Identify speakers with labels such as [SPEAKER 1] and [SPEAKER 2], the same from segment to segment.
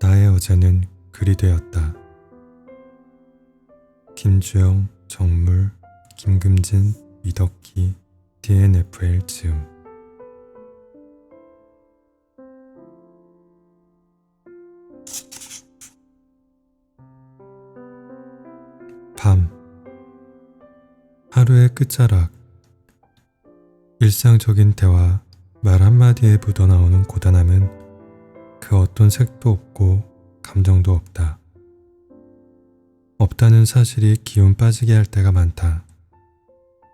[SPEAKER 1] 나의 어제는 글이 되었다. 김주영, 정물, 김금진, 이덕기, DNFL 즈음. 밤. 하루의 끝자락. 일상적인 대화, 말 한마디에 묻어나오는 고단함은 그 어떤 색도 없고 감정도 없다. 없다는 사실이 기운 빠지게 할 때가 많다.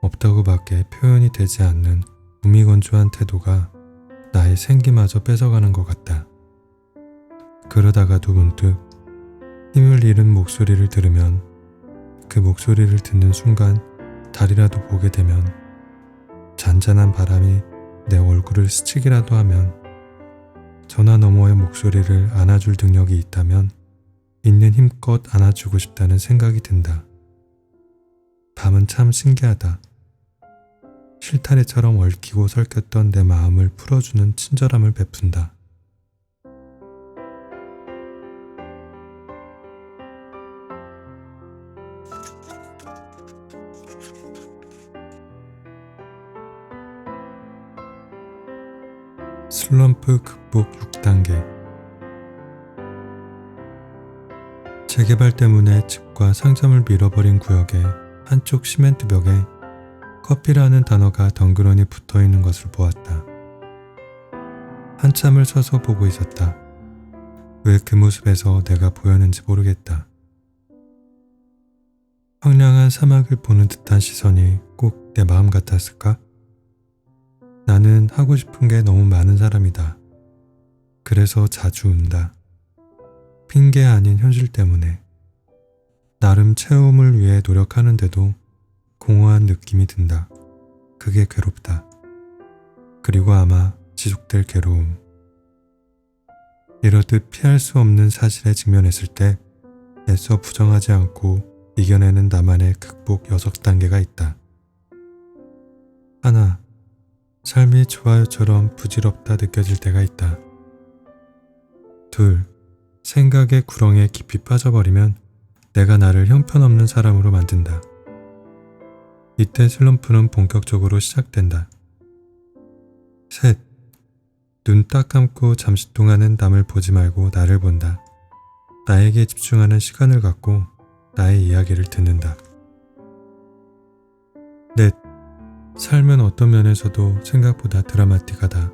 [SPEAKER 1] 없다고밖에 표현이 되지 않는 무미건조한 태도가 나의 생기마저 뺏어가는 것 같다. 그러다가도 문득 힘을 잃은 목소리를 들으면, 그 목소리를 듣는 순간 달이라도 보게 되면, 잔잔한 바람이 내 얼굴을 스치기라도 하면, 전화 너머의 목소리를 안아줄 능력이 있다면 있는 힘껏 안아주고 싶다는 생각이 든다. 밤은 참 신기하다. 실타래처럼 얽히고 설켰던 내 마음을 풀어주는 친절함을 베푼다. 슬럼프 극복 6단계. 재개발 때문에 집과 상점을 밀어버린 구역의 한쪽 시멘트 벽에 커피라는 단어가 덩그러니 붙어있는 것을 보았다. 한참을 서서 보고 있었다. 왜 그 모습에서 내가 보였는지 모르겠다. 황량한 사막을 보는 듯한 시선이 꼭 내 마음 같았을까? 나는 하고 싶은 게 너무 많은 사람이다. 그래서 자주 운다. 핑계 아닌 현실 때문에. 나름 체험을 위해 노력하는데도 공허한 느낌이 든다. 그게 괴롭다. 그리고 아마 지속될 괴로움. 이러듯 피할 수 없는 사실에 직면했을 때 애써 부정하지 않고 이겨내는 나만의 극복 6단계가 있다. 하나. 삶이 좋아요처럼 부질없다 느껴질 때가 있다. 둘. 생각의 구렁에 깊이 빠져버리면 내가 나를 형편없는 사람으로 만든다. 이때 슬럼프는 본격적으로 시작된다. 셋. 눈 딱 감고 잠시 동안은 남을 보지 말고 나를 본다. 나에게 집중하는 시간을 갖고 나의 이야기를 듣는다. 넷. 삶은 어떤 면에서도 생각보다 드라마틱하다.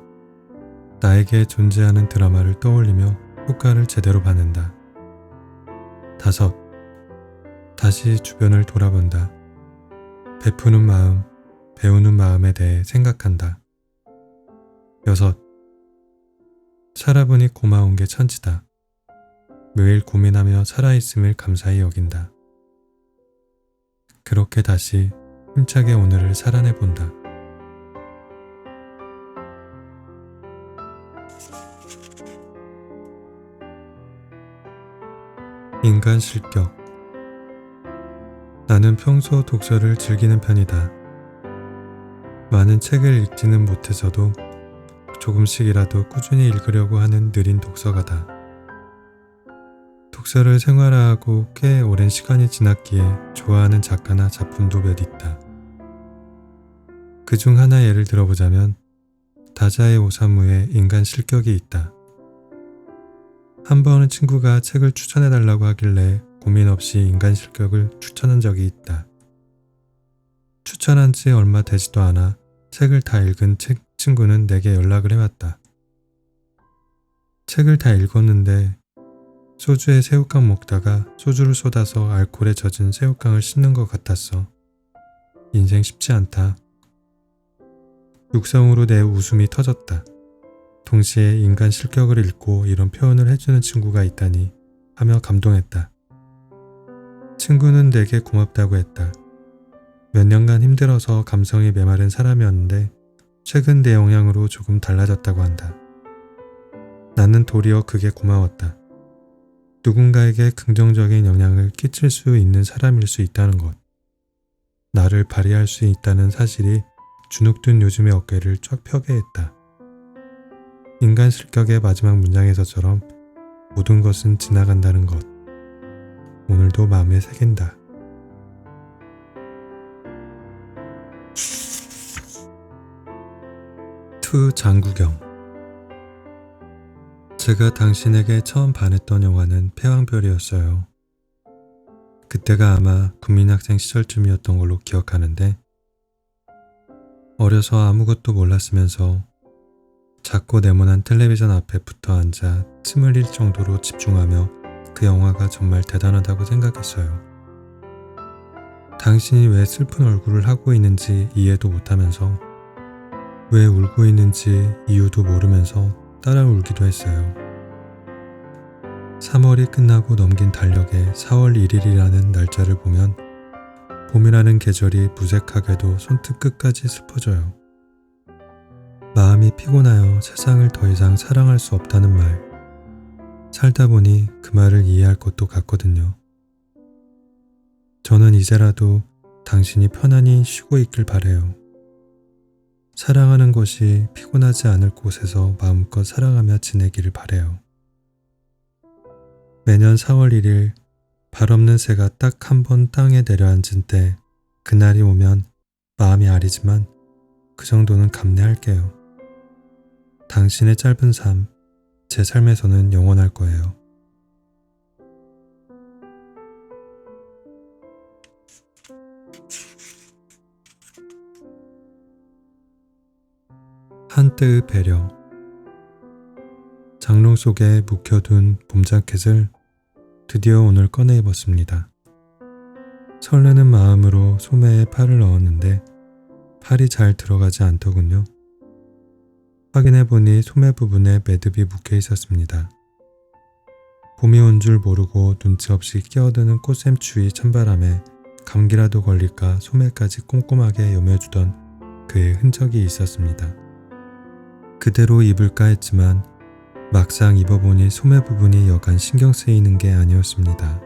[SPEAKER 1] 나에게 존재하는 드라마를 떠올리며 효과를 제대로 받는다. 다섯. 다시 주변을 돌아본다. 베푸는 마음, 배우는 마음에 대해 생각한다. 여섯. 살아보니 고마운 게 천지다. 매일 고민하며 살아있음을 감사히 여긴다. 그렇게 다시 힘차게 오늘을 살아내본다. 인간 실격. 나는 평소 독서를 즐기는 편이다. 많은 책을 읽지는 못해서도 조금씩이라도 꾸준히 읽으려고 하는 느린 독서가다. 독서를 생활화하고 꽤 오랜 시간이 지났기에 좋아하는 작가나 작품도 몇 있다. 그중 하나 예를 들어보자면 다자의 오사무의 인간 실격이 있다. 한 번은 친구가 책을 추천해달라고 하길래 고민 없이 인간 실격을 추천한 적이 있다. 추천한 지 얼마 되지도 않아 책을 다 읽은 친구는 내게 연락을 해왔다. 책을 다 읽었는데 소주에 새우깡 먹다가 소주를 쏟아서 알코올에 젖은 새우깡을 씹는 것 같았어. 인생 쉽지 않다. 육성으로 내 웃음이 터졌다. 동시에 인간 실격을 읽고 이런 표현을 해주는 친구가 있다니 하며 감동했다. 친구는 내게 고맙다고 했다. 몇 년간 힘들어서 감성이 메마른 사람이었는데 최근 내 영향으로 조금 달라졌다고 한다. 나는 도리어 그게 고마웠다. 누군가에게 긍정적인 영향을 끼칠 수 있는 사람일 수 있다는 것. 나를 발휘할 수 있다는 사실이 주눅든 요즘의 어깨를 쫙 펴게 했다. 인간 실격의 마지막 문장에서처럼 모든 것은 지나간다는 것. 오늘도 마음에 새긴다. 투 장구경. 제가 당신에게 처음 반했던 영화는 패왕별이었어요. 그때가 아마 국민학생 시절쯤이었던 걸로 기억하는데 어려서 아무것도 몰랐으면서 작고 네모난 텔레비전 앞에 붙어 앉아 침 흘릴 정도로 집중하며 그 영화가 정말 대단하다고 생각했어요. 당신이 왜 슬픈 얼굴을 하고 있는지 이해도 못하면서 왜 울고 있는지 이유도 모르면서 따라 울기도 했어요. 3월이 끝나고 넘긴 달력에 4월 1일이라는 날짜를 보면 봄이라는 계절이 무색하게도 손끝 끝까지 슬퍼져요. 마음이 피곤하여 세상을 더 이상 사랑할 수 없다는 말. 살다 보니 그 말을 이해할 것도 같거든요. 저는 이제라도 당신이 편안히 쉬고 있길 바래요. 사랑하는 것이 피곤하지 않을 곳에서 마음껏 사랑하며 지내기를 바래요. 매년 4월 1일 발 없는 새가 딱 한 번 땅에 내려앉은 때 그날이 오면 마음이 아리지만 그 정도는 감내할게요. 당신의 짧은 삶, 제 삶에서는 영원할 거예요. 한때의 배려. 장롱 속에 묵혀둔 봄 자켓을 드디어 오늘 꺼내 입었습니다. 설레는 마음으로 소매에 팔을 넣었는데 팔이 잘 들어가지 않더군요. 확인해보니 소매 부분에 매듭이 묶여 있었습니다. 봄이 온 줄 모르고 눈치 없이 끼어드는 꽃샘추위 찬바람에 감기라도 걸릴까 소매까지 꼼꼼하게 여며주던 그의 흔적이 있었습니다. 그대로 입을까 했지만 막상 입어보니 소매 부분이 여간 신경 쓰이는 게 아니었습니다.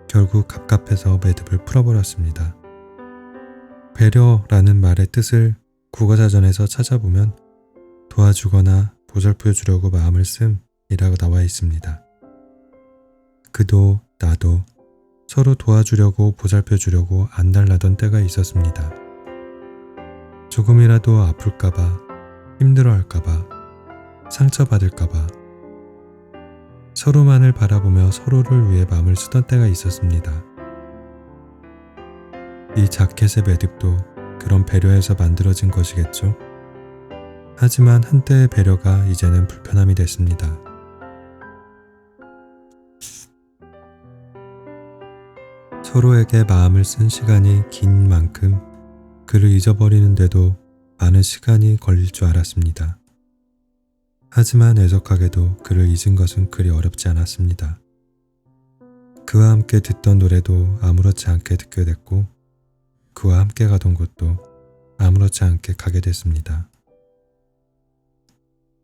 [SPEAKER 1] 결국 갑갑해서 매듭을 풀어버렸습니다. 배려라는 말의 뜻을 국어사전에서 찾아보면 도와주거나 보살펴주려고 마음을 씀이라고 나와 있습니다. 그도 나도 서로 도와주려고 보살펴주려고 안달나던 때가 있었습니다. 조금이라도 아플까봐, 힘들어할까봐, 상처받을까봐 서로만을 바라보며 서로를 위해 마음을 쓰던 때가 있었습니다. 이 자켓의 매듭도 그런 배려에서 만들어진 것이겠죠? 하지만 한때의 배려가 이제는 불편함이 됐습니다. 서로에게 마음을 쓴 시간이 긴 만큼 그를 잊어버리는데도 많은 시간이 걸릴 줄 알았습니다. 하지만 애석하게도 그를 잊은 것은 그리 어렵지 않았습니다. 그와 함께 듣던 노래도 아무렇지 않게 듣게 됐고 그와 함께 가던 곳도 아무렇지 않게 가게 됐습니다.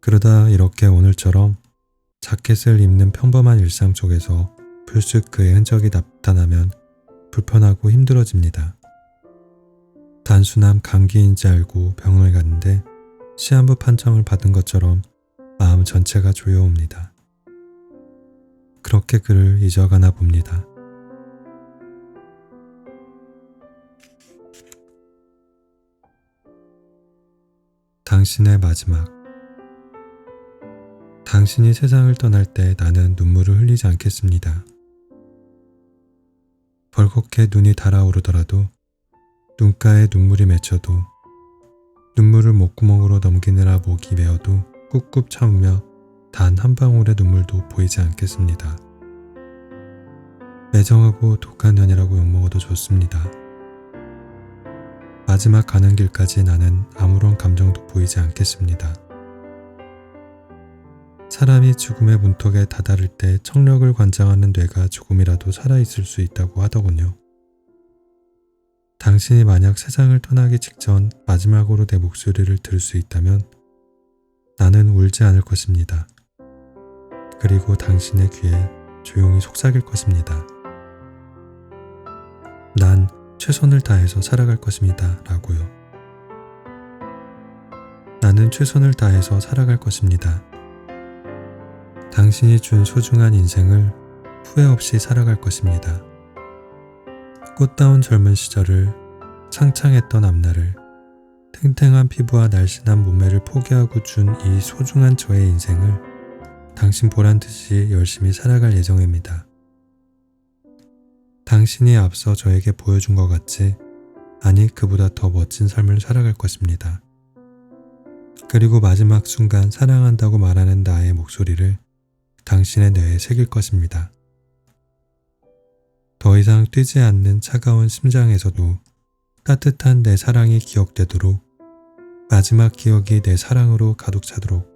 [SPEAKER 1] 그러다 이렇게 오늘처럼 자켓을 입는 평범한 일상 속에서 불쑥 그의 흔적이 나타나면 불편하고 힘들어집니다. 단순한 감기인지 알고 병을 갔는데 시한부 판정을 받은 것처럼 마음 전체가 조여옵니다. 그렇게 그를 잊어가나 봅니다. 당신의 마지막. 당신이 세상을 떠날 때 나는 눈물을 흘리지 않겠습니다. 벌겋게 눈이 달아오르더라도 눈가에 눈물이 맺혀도 눈물을 목구멍으로 넘기느라 목이 메어도 꾹꾹 참으며 단 한 방울의 눈물도 보이지 않겠습니다. 매정하고 독한 년이라고 욕먹어도 좋습니다. 마지막 가는 길까지 나는 아무런 감정도 보이지 않겠습니다. 사람이 죽음의 문턱에 다다를 때 청력을 관장하는 뇌가 조금이라도 살아있을 수 있다고 하더군요. 당신이 만약 세상을 떠나기 직전 마지막으로 내 목소리를 들을 수 있다면 나는 울지 않을 것입니다. 그리고 당신의 귀에 조용히 속삭일 것입니다. 난 최선을 다해서 살아갈 것입니다. 라고요. 나는 최선을 다해서 살아갈 것입니다. 당신이 준 소중한 인생을 후회 없이 살아갈 것입니다. 꽃다운 젊은 시절을, 창창했던 앞날을, 탱탱한 피부와 날씬한 몸매를 포기하고 준 이 소중한 저의 인생을 당신 보란 듯이 열심히 살아갈 예정입니다. 당신이 앞서 저에게 보여준 것 같이, 아니 그보다 더 멋진 삶을 살아갈 것입니다. 그리고 마지막 순간 사랑한다고 말하는 나의 목소리를 당신의 뇌에 새길 것입니다. 더 이상 뛰지 않는 차가운 심장에서도 따뜻한 내 사랑이 기억되도록, 마지막 기억이 내 사랑으로 가득 차도록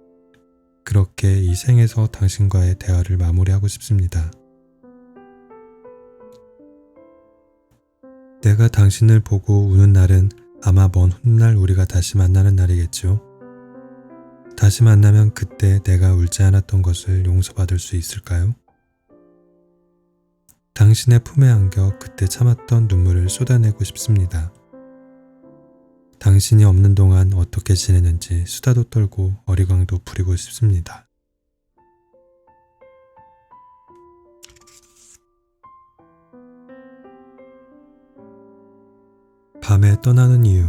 [SPEAKER 1] 그렇게 이 생에서 당신과의 대화를 마무리하고 싶습니다. 내가 당신을 보고 우는 날은 아마 먼 훗날 우리가 다시 만나는 날이겠죠. 다시 만나면 그때 내가 울지 않았던 것을 용서받을 수 있을까요? 당신의 품에 안겨 그때 참았던 눈물을 쏟아내고 싶습니다. 당신이 없는 동안 어떻게 지내는지 수다도 떨고 어리광도 부리고 싶습니다. 밤에 떠나는 이유.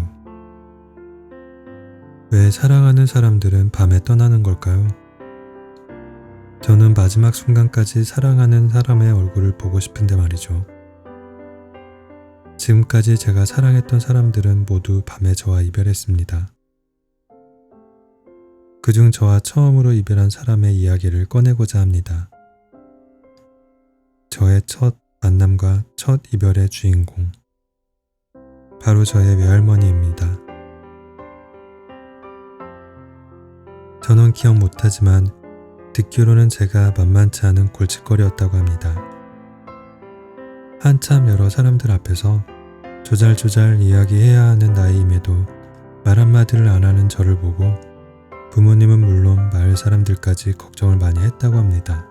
[SPEAKER 1] 왜 사랑하는 사람들은 밤에 떠나는 걸까요? 저는 마지막 순간까지 사랑하는 사람의 얼굴을 보고 싶은데 말이죠. 지금까지 제가 사랑했던 사람들은 모두 밤에 저와 이별했습니다. 그중 저와 처음으로 이별한 사람의 이야기를 꺼내고자 합니다. 저의 첫 만남과 첫 이별의 주인공. 바로 저의 외할머니입니다. 저는 기억 못하지만 듣기로는 제가 만만치 않은 골칫거리였다고 합니다. 한참 여러 사람들 앞에서 조잘조잘 이야기해야 하는 나이임에도 말 한마디를 안 하는 저를 보고 부모님은 물론 마을 사람들까지 걱정을 많이 했다고 합니다.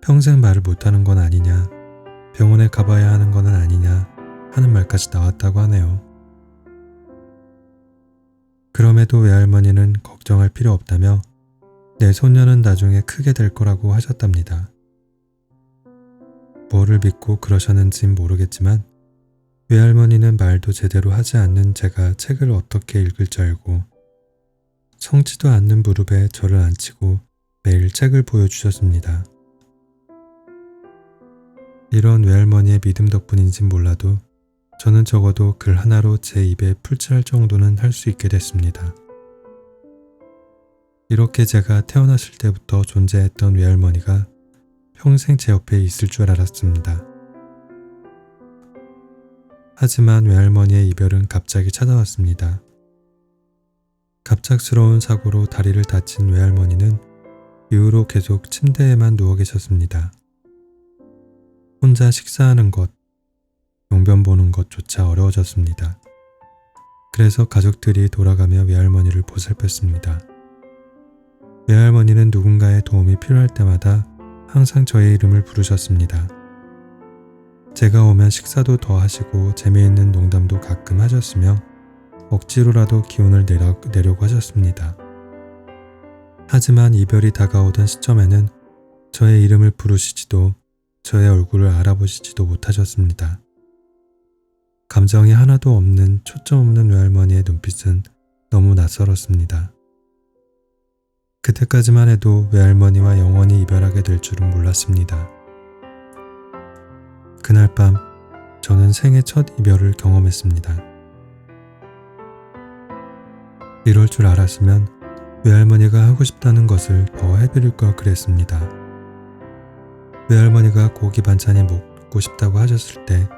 [SPEAKER 1] 평생 말을 못하는 건 아니냐, 병원에 가봐야 하는 건 아니냐 하는 말까지 나왔다고 하네요. 그럼에도 외할머니는 걱정할 필요 없다며 내 손녀는 나중에 크게 될 거라고 하셨답니다. 뭐를 믿고 그러셨는진 모르겠지만 외할머니는 말도 제대로 하지 않는 제가 책을 어떻게 읽을 줄 알고 성지도 않는 무릎에 저를 앉히고 매일 책을 보여주셨습니다. 이런 외할머니의 믿음 덕분인진 몰라도 저는 적어도 글 하나로 제 입에 풀칠할 정도는 할 수 있게 됐습니다. 이렇게 제가 태어났을 때부터 존재했던 외할머니가 평생 제 옆에 있을 줄 알았습니다. 하지만 외할머니의 이별은 갑자기 찾아왔습니다. 갑작스러운 사고로 다리를 다친 외할머니는 이후로 계속 침대에만 누워 계셨습니다. 혼자 식사하는 것, 용변 보는 것조차 어려워졌습니다. 그래서 가족들이 돌아가며 외할머니를 보살폈습니다. 외할머니는 누군가의 도움이 필요할 때마다 항상 저의 이름을 부르셨습니다. 제가 오면 식사도 더 하시고 재미있는 농담도 가끔 하셨으며 억지로라도 기운을 내려고 하셨습니다. 하지만 이별이 다가오던 시점에는 저의 이름을 부르시지도 저의 얼굴을 알아보시지도 못하셨습니다. 감정이 하나도 없는 초점 없는 외할머니의 눈빛은 너무 낯설었습니다. 그때까지만 해도 외할머니와 영원히 이별하게 될 줄은 몰랐습니다. 그날 밤 저는 생애 첫 이별을 경험했습니다. 이럴 줄 알았으면 외할머니가 하고 싶다는 것을 더 해드릴 걸 그랬습니다. 외할머니가 고기 반찬이 먹고 싶다고 하셨을 때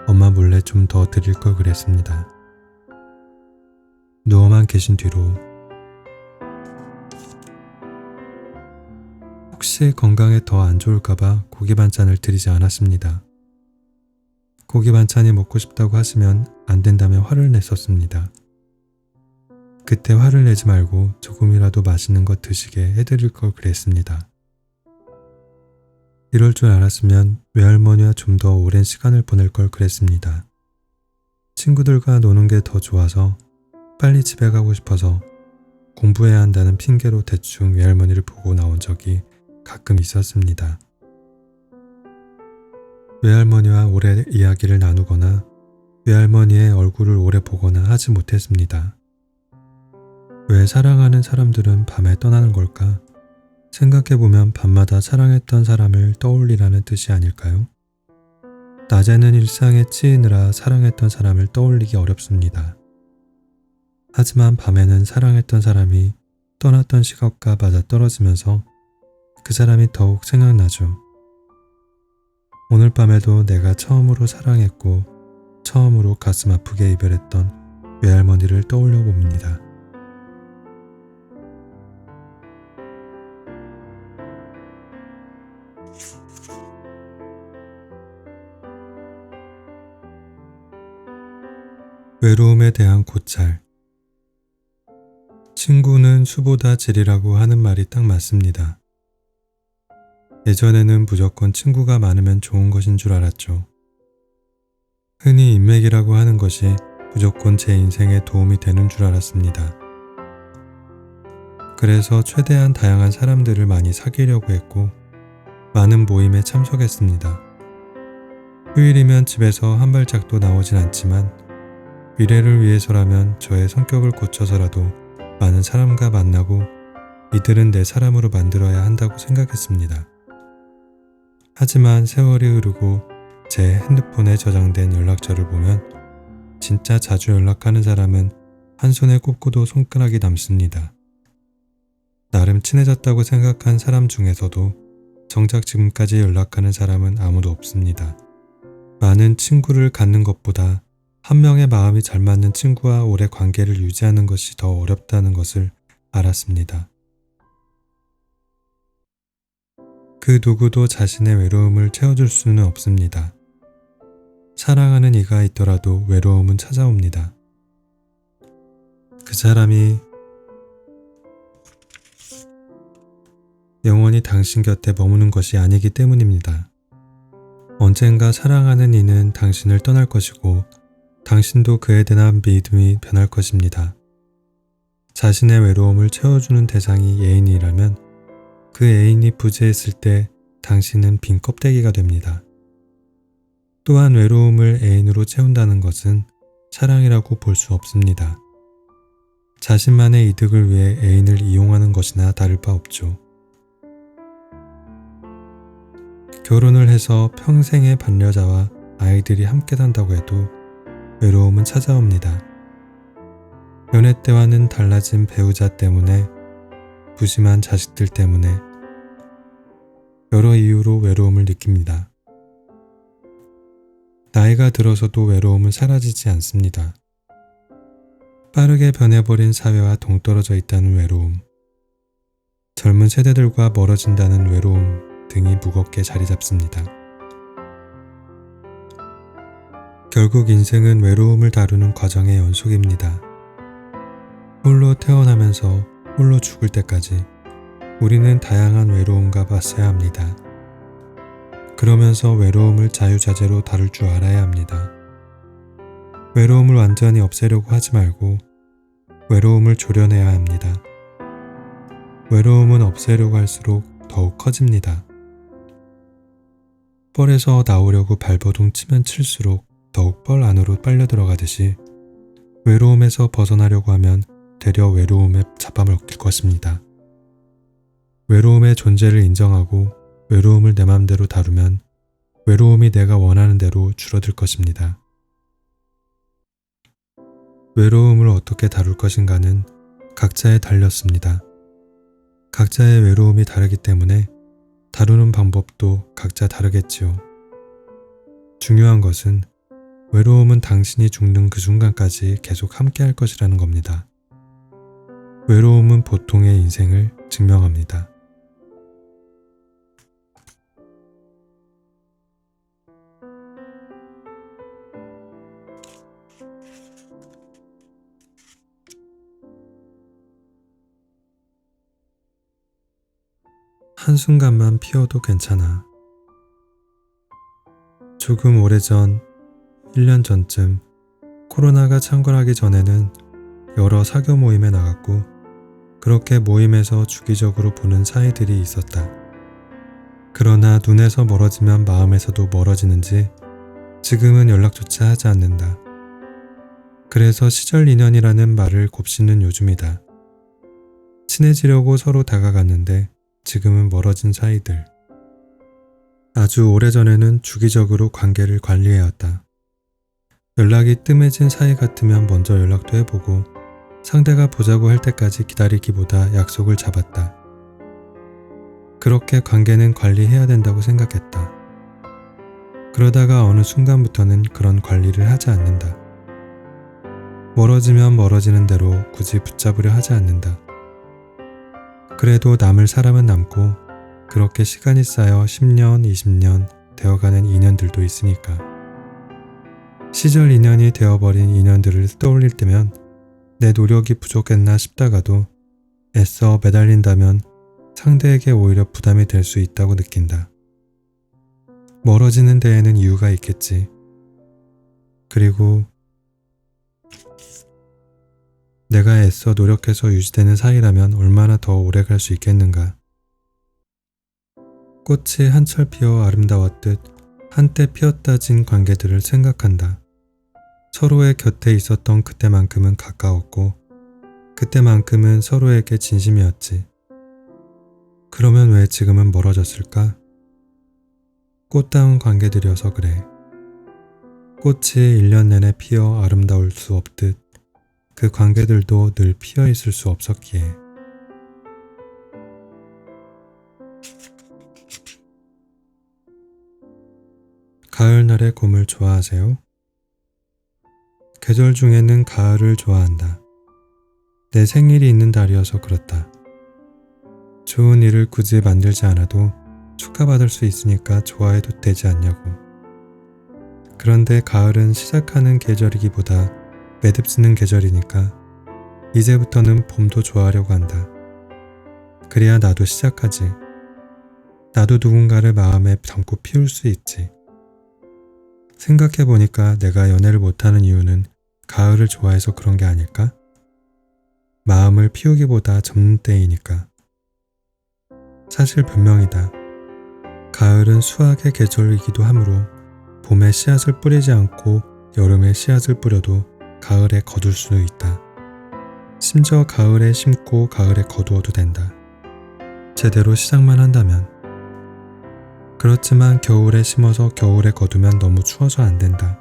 [SPEAKER 1] 엄마 몰래 좀 더 드릴 걸 그랬습니다. 누워만 계신 뒤로 혹시 건강에 더 안 좋을까봐 고기 반찬을 드리지 않았습니다. 고기 반찬이 먹고 싶다고 하시면 안 된다며 화를 냈었습니다. 그때 화를 내지 말고 조금이라도 맛있는 것 드시게 해드릴 걸 그랬습니다. 이럴 줄 알았으면 외할머니와 좀 더 오랜 시간을 보낼 걸 그랬습니다. 친구들과 노는 게 더 좋아서 빨리 집에 가고 싶어서 공부해야 한다는 핑계로 대충 외할머니를 보고 나온 적이 가끔 있었습니다. 외할머니와 오래 이야기를 나누거나 외할머니의 얼굴을 오래 보거나 하지 못했습니다. 왜 사랑하는 사람들은 밤에 떠나는 걸까? 생각해보면 밤마다 사랑했던 사람을 떠올리라는 뜻이 아닐까요? 낮에는 일상에 치이느라 사랑했던 사람을 떠올리기 어렵습니다. 하지만 밤에는 사랑했던 사람이 떠났던 시각과 맞아떨어지면서 그 사람이 더욱 생각나죠. 오늘 밤에도 내가 처음으로 사랑했고 처음으로 가슴 아프게 이별했던 외할머니를 떠올려 봅니다. 외로움에 대한 고찰. 친구는 수보다 질이라고 하는 말이 딱 맞습니다. 예전에는 무조건 친구가 많으면 좋은 것인 줄 알았죠. 흔히 인맥이라고 하는 것이 무조건 제 인생에 도움이 되는 줄 알았습니다. 그래서 최대한 다양한 사람들을 많이 사귀려고 했고 많은 모임에 참석했습니다. 휴일이면 집에서 한 발짝도 나오진 않지만 미래를 위해서라면 저의 성격을 고쳐서라도 많은 사람과 만나고 이들은 내 사람으로 만들어야 한다고 생각했습니다. 하지만 세월이 흐르고 제 핸드폰에 저장된 연락처를 보면 진짜 자주 연락하는 사람은 한 손에 꼽고도 손가락이 남습니다. 나름 친해졌다고 생각한 사람 중에서도 정작 지금까지 연락하는 사람은 아무도 없습니다. 많은 친구를 갖는 것보다 한 명의 마음이 잘 맞는 친구와 오래 관계를 유지하는 것이 더 어렵다는 것을 알았습니다. 그 누구도 자신의 외로움을 채워줄 수는 없습니다. 사랑하는 이가 있더라도 외로움은 찾아옵니다. 그 사람이 영원히 당신 곁에 머무는 것이 아니기 때문입니다. 언젠가 사랑하는 이는 당신을 떠날 것이고 당신도 그에 대한 믿음이 변할 것입니다. 자신의 외로움을 채워주는 대상이 애인이라면 그 애인이 부재했을 때 당신은 빈 껍데기가 됩니다. 또한 외로움을 애인으로 채운다는 것은 사랑이라고 볼 수 없습니다. 자신만의 이득을 위해 애인을 이용하는 것이나 다를 바 없죠. 결혼을 해서 평생의 반려자와 아이들이 함께 산다고 해도 외로움은 찾아옵니다. 연애 때와는 달라진 배우자 때문에, 부심한 자식들 때문에 여러 이유로 외로움을 느낍니다. 나이가 들어서도 외로움은 사라지지 않습니다. 빠르게 변해버린 사회와 동떨어져 있다는 외로움, 젊은 세대들과 멀어진다는 외로움 등이 무겁게 자리 잡습니다. 결국 인생은 외로움을 다루는 과정의 연속입니다. 홀로 태어나면서 홀로 죽을 때까지 우리는 다양한 외로움과 맞서야 합니다. 그러면서 외로움을 자유자재로 다룰 줄 알아야 합니다. 외로움을 완전히 없애려고 하지 말고 외로움을 조련해야 합니다. 외로움은 없애려고 할수록 더욱 커집니다. 뻘에서 나오려고 발버둥 치면 칠수록 더욱 뻘 안으로 빨려 들어가듯이 외로움에서 벗어나려고 하면 되려 외로움에 잡아먹힐 것입니다. 외로움의 존재를 인정하고 외로움을 내 맘대로 다루면 외로움이 내가 원하는 대로 줄어들 것입니다. 외로움을 어떻게 다룰 것인가는 각자에 달렸습니다. 각자의 외로움이 다르기 때문에 다루는 방법도 각자 다르겠지요. 중요한 것은 외로움은 당신이 죽는 그 순간까지 계속 함께 할 것이라는 겁니다. 외로움은 보통의 인생을 증명합니다. 한순간만 피어도 괜찮아. 조금 오래전, 1년 전쯤 코로나가 창궐하기 전에는 여러 사교 모임에 나갔고 그렇게 모임에서 주기적으로 보는 사이들이 있었다. 그러나 눈에서 멀어지면 마음에서도 멀어지는지 지금은 연락조차 하지 않는다. 그래서 시절 인연이라는 말을 곱씹는 요즘이다. 친해지려고 서로 다가갔는데 지금은 멀어진 사이들. 아주 오래전에는 주기적으로 관계를 관리해왔다. 연락이 뜸해진 사이 같으면 먼저 연락도 해보고 상대가 보자고 할 때까지 기다리기보다 약속을 잡았다. 그렇게 관계는 관리해야 된다고 생각했다. 그러다가 어느 순간부터는 그런 관리를 하지 않는다. 멀어지면 멀어지는 대로 굳이 붙잡으려 하지 않는다. 그래도 남을 사람은 남고 그렇게 시간이 쌓여 10년, 20년 되어가는 인연들도 있으니까. 시절 인연이 되어버린 인연들을 떠올릴 때면 내 노력이 부족했나 싶다가도 애써 매달린다면 상대에게 오히려 부담이 될 수 있다고 느낀다. 멀어지는 데에는 이유가 있겠지. 그리고 내가 애써 노력해서 유지되는 사이라면 얼마나 더 오래 갈 수 있겠는가. 꽃이 한철 피어 아름다웠듯 한때 피었다 진 관계들을 생각한다. 서로의 곁에 있었던 그때만큼은 가까웠고 그때만큼은 서로에게 진심이었지. 그러면 왜 지금은 멀어졌을까? 꽃다운 관계들이어서 그래. 꽃이 1년 내내 피어 아름다울 수 없듯 그 관계들도 늘 피어 있을 수 없었기에. 가을날의 곰을 좋아하세요? 계절 중에는 가을을 좋아한다. 내 생일이 있는 달이어서 그렇다. 좋은 일을 굳이 만들지 않아도 축하받을 수 있으니까 좋아해도 되지 않냐고. 그런데 가을은 시작하는 계절이기보다 매듭지는 계절이니까 이제부터는 봄도 좋아하려고 한다. 그래야 나도 시작하지. 나도 누군가를 마음에 담고 피울 수 있지. 생각해보니까 내가 연애를 못하는 이유는 가을을 좋아해서 그런 게 아닐까? 마음을 피우기보다 접는 때이니까. 사실 변명이다. 가을은 수확의 계절이기도 하므로 봄에 씨앗을 뿌리지 않고 여름에 씨앗을 뿌려도 가을에 거둘 수도 있다. 심지어 가을에 심고 가을에 거두어도 된다. 제대로 시작만 한다면. 그렇지만 겨울에 심어서 겨울에 거두면 너무 추워서 안 된다.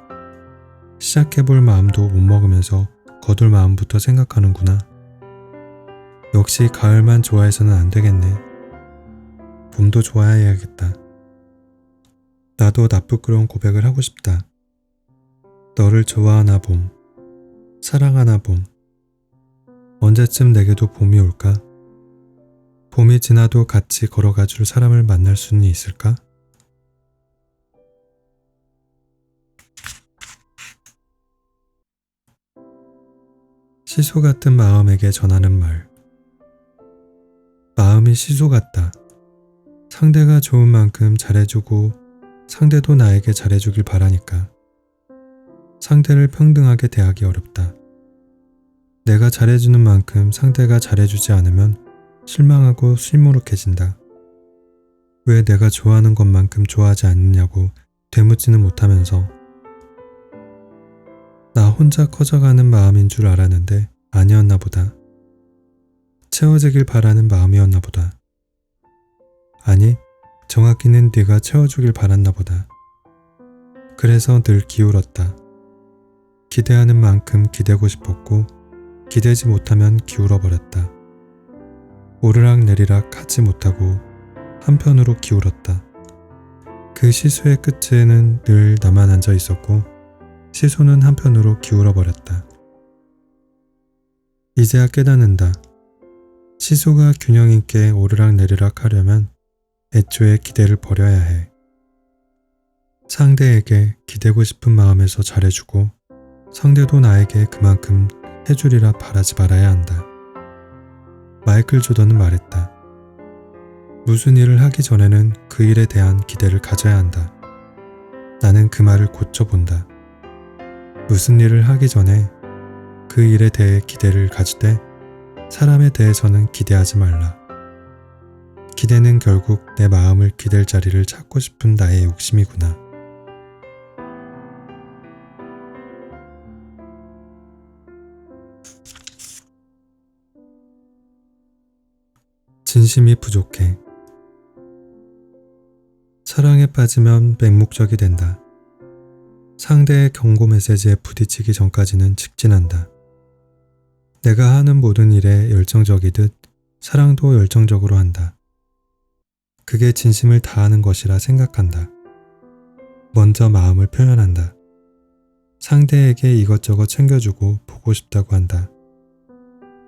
[SPEAKER 1] 시작해볼 마음도 못 먹으면서 거둘 마음부터 생각하는구나. 역시 가을만 좋아해서는 안 되겠네. 봄도 좋아해야겠다. 나도 나쁘끄러운 고백을 하고 싶다. 너를 좋아하나 봄, 사랑하나 봄. 언제쯤 내게도 봄이 올까? 봄이 지나도 같이 걸어가줄 사람을 만날 수는 있을까? 시소 같은 마음에게 전하는 말. 마음이 시소 같다. 상대가 좋은 만큼 잘해주고 상대도 나에게 잘해주길 바라니까. 상대를 평등하게 대하기 어렵다. 내가 잘해주는 만큼 상대가 잘해주지 않으면 실망하고 실무룩해진다. 왜 내가 좋아하는 것만큼 좋아하지 않느냐고 되묻지는 못하면서. 나 혼자 커져가는 마음인 줄 알았는데 아니었나 보다. 채워지길 바라는 마음이었나 보다. 아니, 정확히는 네가 채워주길 바랐나 보다. 그래서 늘 기울었다. 기대하는 만큼 기대고 싶었고 기대지 못하면 기울어버렸다. 오르락 내리락 하지 못하고 한편으로 기울었다. 그 시소의 끝에는 늘 나만 앉아 있었고 시소는 한편으로 기울어버렸다. 이제야 깨닫는다. 시소가 균형 있게 오르락 내리락 하려면 애초에 기대를 버려야 해. 상대에게 기대고 싶은 마음에서 잘해주고 상대도 나에게 그만큼 해주리라 바라지 말아야 한다. 마이클 조던은 말했다. 무슨 일을 하기 전에는 그 일에 대한 기대를 가져야 한다. 나는 그 말을 고쳐본다. 무슨 일을 하기 전에 그 일에 대해 기대를 가지되 사람에 대해서는 기대하지 말라. 기대는 결국 내 마음을 기댈 자리를 찾고 싶은 나의 욕심이구나. 진심이 부족해. 사랑에 빠지면 맹목적이 된다. 상대의 경고 메시지에 부딪히기 전까지는 직진한다. 내가 하는 모든 일에 열정적이듯 사랑도 열정적으로 한다. 그게 진심을 다하는 것이라 생각한다. 먼저 마음을 표현한다. 상대에게 이것저것 챙겨주고 보고 싶다고 한다.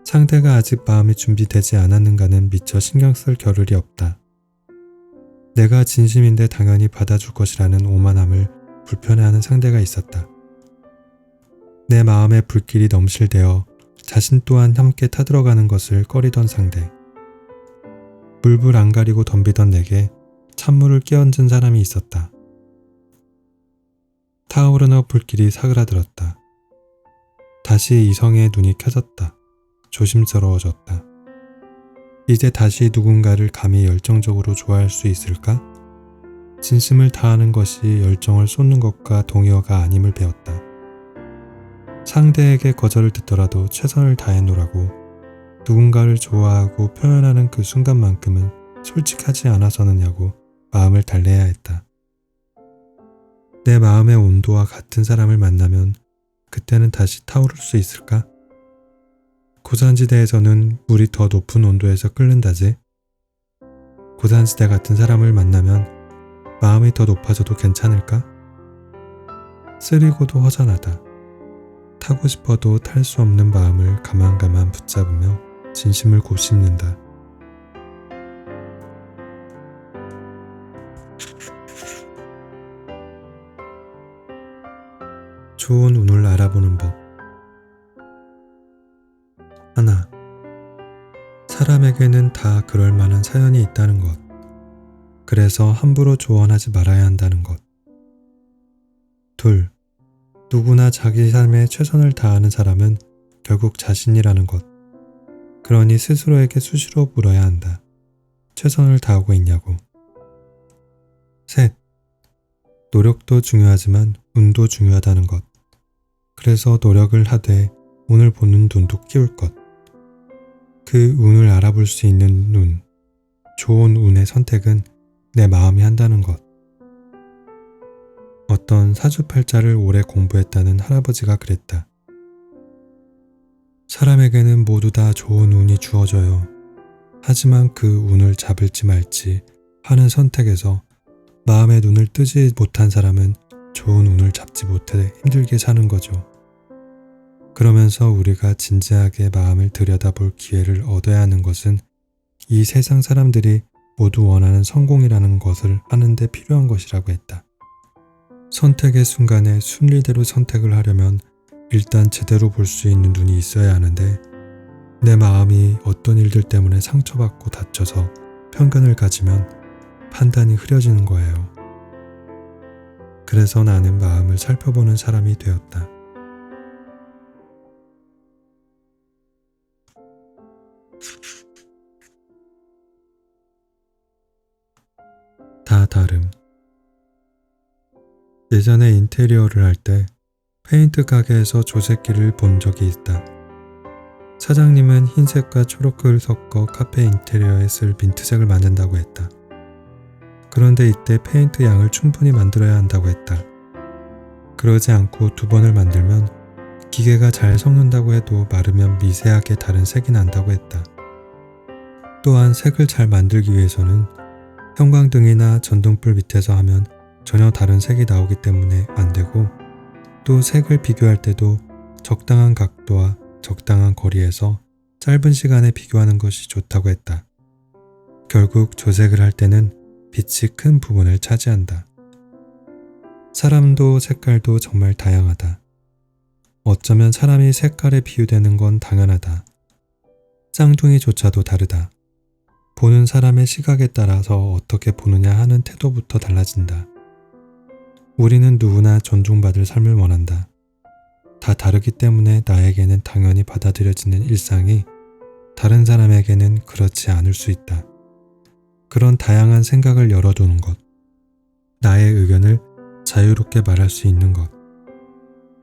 [SPEAKER 1] 상대가 아직 마음이 준비되지 않았는가는 미처 신경 쓸 겨를이 없다. 내가 진심인데 당연히 받아줄 것이라는 오만함을 불편해하는 상대가 있었다. 내 마음에 불길이 넘실대어 자신 또한 함께 타들어가는 것을 꺼리던 상대. 물불 안 가리고 덤비던 내게 찬물을 끼얹은 사람이 있었다. 타오르는 불길이 사그라들었다. 다시 이성의 눈이 켜졌다. 조심스러워졌다. 이제 다시 누군가를 감히 열정적으로 좋아할 수 있을까? 진심을 다하는 것이 열정을 쏟는 것과 동의어가 아님을 배웠다. 상대에게 거절을 듣더라도 최선을 다해놓으라고 누군가를 좋아하고 표현하는 그 순간만큼은 솔직하지 않아서느냐고 마음을 달래야 했다. 내 마음의 온도와 같은 사람을 만나면 그때는 다시 타오를 수 있을까? 고산지대에서는 물이 더 높은 온도에서 끓는다지. 고산지대 같은 사람을 만나면 마음이 더 높아져도 괜찮을까? 쓰리고도 허전하다. 타고 싶어도 탈 수 없는 마음을 가만가만 붙잡으며 진심을 곱씹는다. 좋은 운을 알아보는 법. 하나, 사람에게는 다 그럴 만한 사연이 있다는 것. 그래서 함부로 조언하지 말아야 한다는 것. 둘, 누구나 자기 삶에 최선을 다하는 사람은 결국 자신이라는 것. 그러니 스스로에게 수시로 물어야 한다. 최선을 다하고 있냐고. 셋, 노력도 중요하지만 운도 중요하다는 것. 그래서 노력을 하되 운을 보는 눈도 키울 것. 그 운을 알아볼 수 있는 눈, 좋은 운의 선택은 내 마음이 한다는 것. 어떤 사주팔자를 오래 공부했다는 할아버지가 그랬다. 사람에게는 모두 다 좋은 운이 주어져요. 하지만 그 운을 잡을지 말지 하는 선택에서 마음의 눈을 뜨지 못한 사람은 좋은 운을 잡지 못해 힘들게 사는 거죠. 그러면서 우리가 진지하게 마음을 들여다볼 기회를 얻어야 하는 것은 이 세상 사람들이 모두 원하는 성공이라는 것을 하는 데 필요한 것이라고 했다. 선택의 순간에 순리대로 선택을 하려면 일단 제대로 볼 수 있는 눈이 있어야 하는데 내 마음이 어떤 일들 때문에 상처받고 다쳐서 편견을 가지면 판단이 흐려지는 거예요. 그래서 나는 마음을 살펴보는 사람이 되었다. 다 다름. 예전에 인테리어를 할 때 페인트 가게에서 조색기를 본 적이 있다. 사장님은 흰색과 초록을 섞어 카페 인테리어에 쓸 민트색을 만든다고 했다. 그런데 이때 페인트 양을 충분히 만들어야 한다고 했다. 그러지 않고 2번을 만들면 기계가 잘 섞는다고 해도 마르면 미세하게 다른 색이 난다고 했다. 또한 색을 잘 만들기 위해서는 형광등이나 전등불 밑에서 하면 전혀 다른 색이 나오기 때문에 안 되고 또 색을 비교할 때도 적당한 각도와 적당한 거리에서 짧은 시간에 비교하는 것이 좋다고 했다. 결국 조색을 할 때는 빛이 큰 부분을 차지한다. 사람도 색깔도 정말 다양하다. 어쩌면 사람이 색깔에 비유되는 건 당연하다. 쌍둥이조차도 다르다. 보는 사람의 시각에 따라서 어떻게 보느냐 하는 태도부터 달라진다. 우리는 누구나 존중받을 삶을 원한다. 다 다르기 때문에 나에게는 당연히 받아들여지는 일상이 다른 사람에게는 그렇지 않을 수 있다. 그런 다양한 생각을 열어두는 것, 나의 의견을 자유롭게 말할 수 있는 것,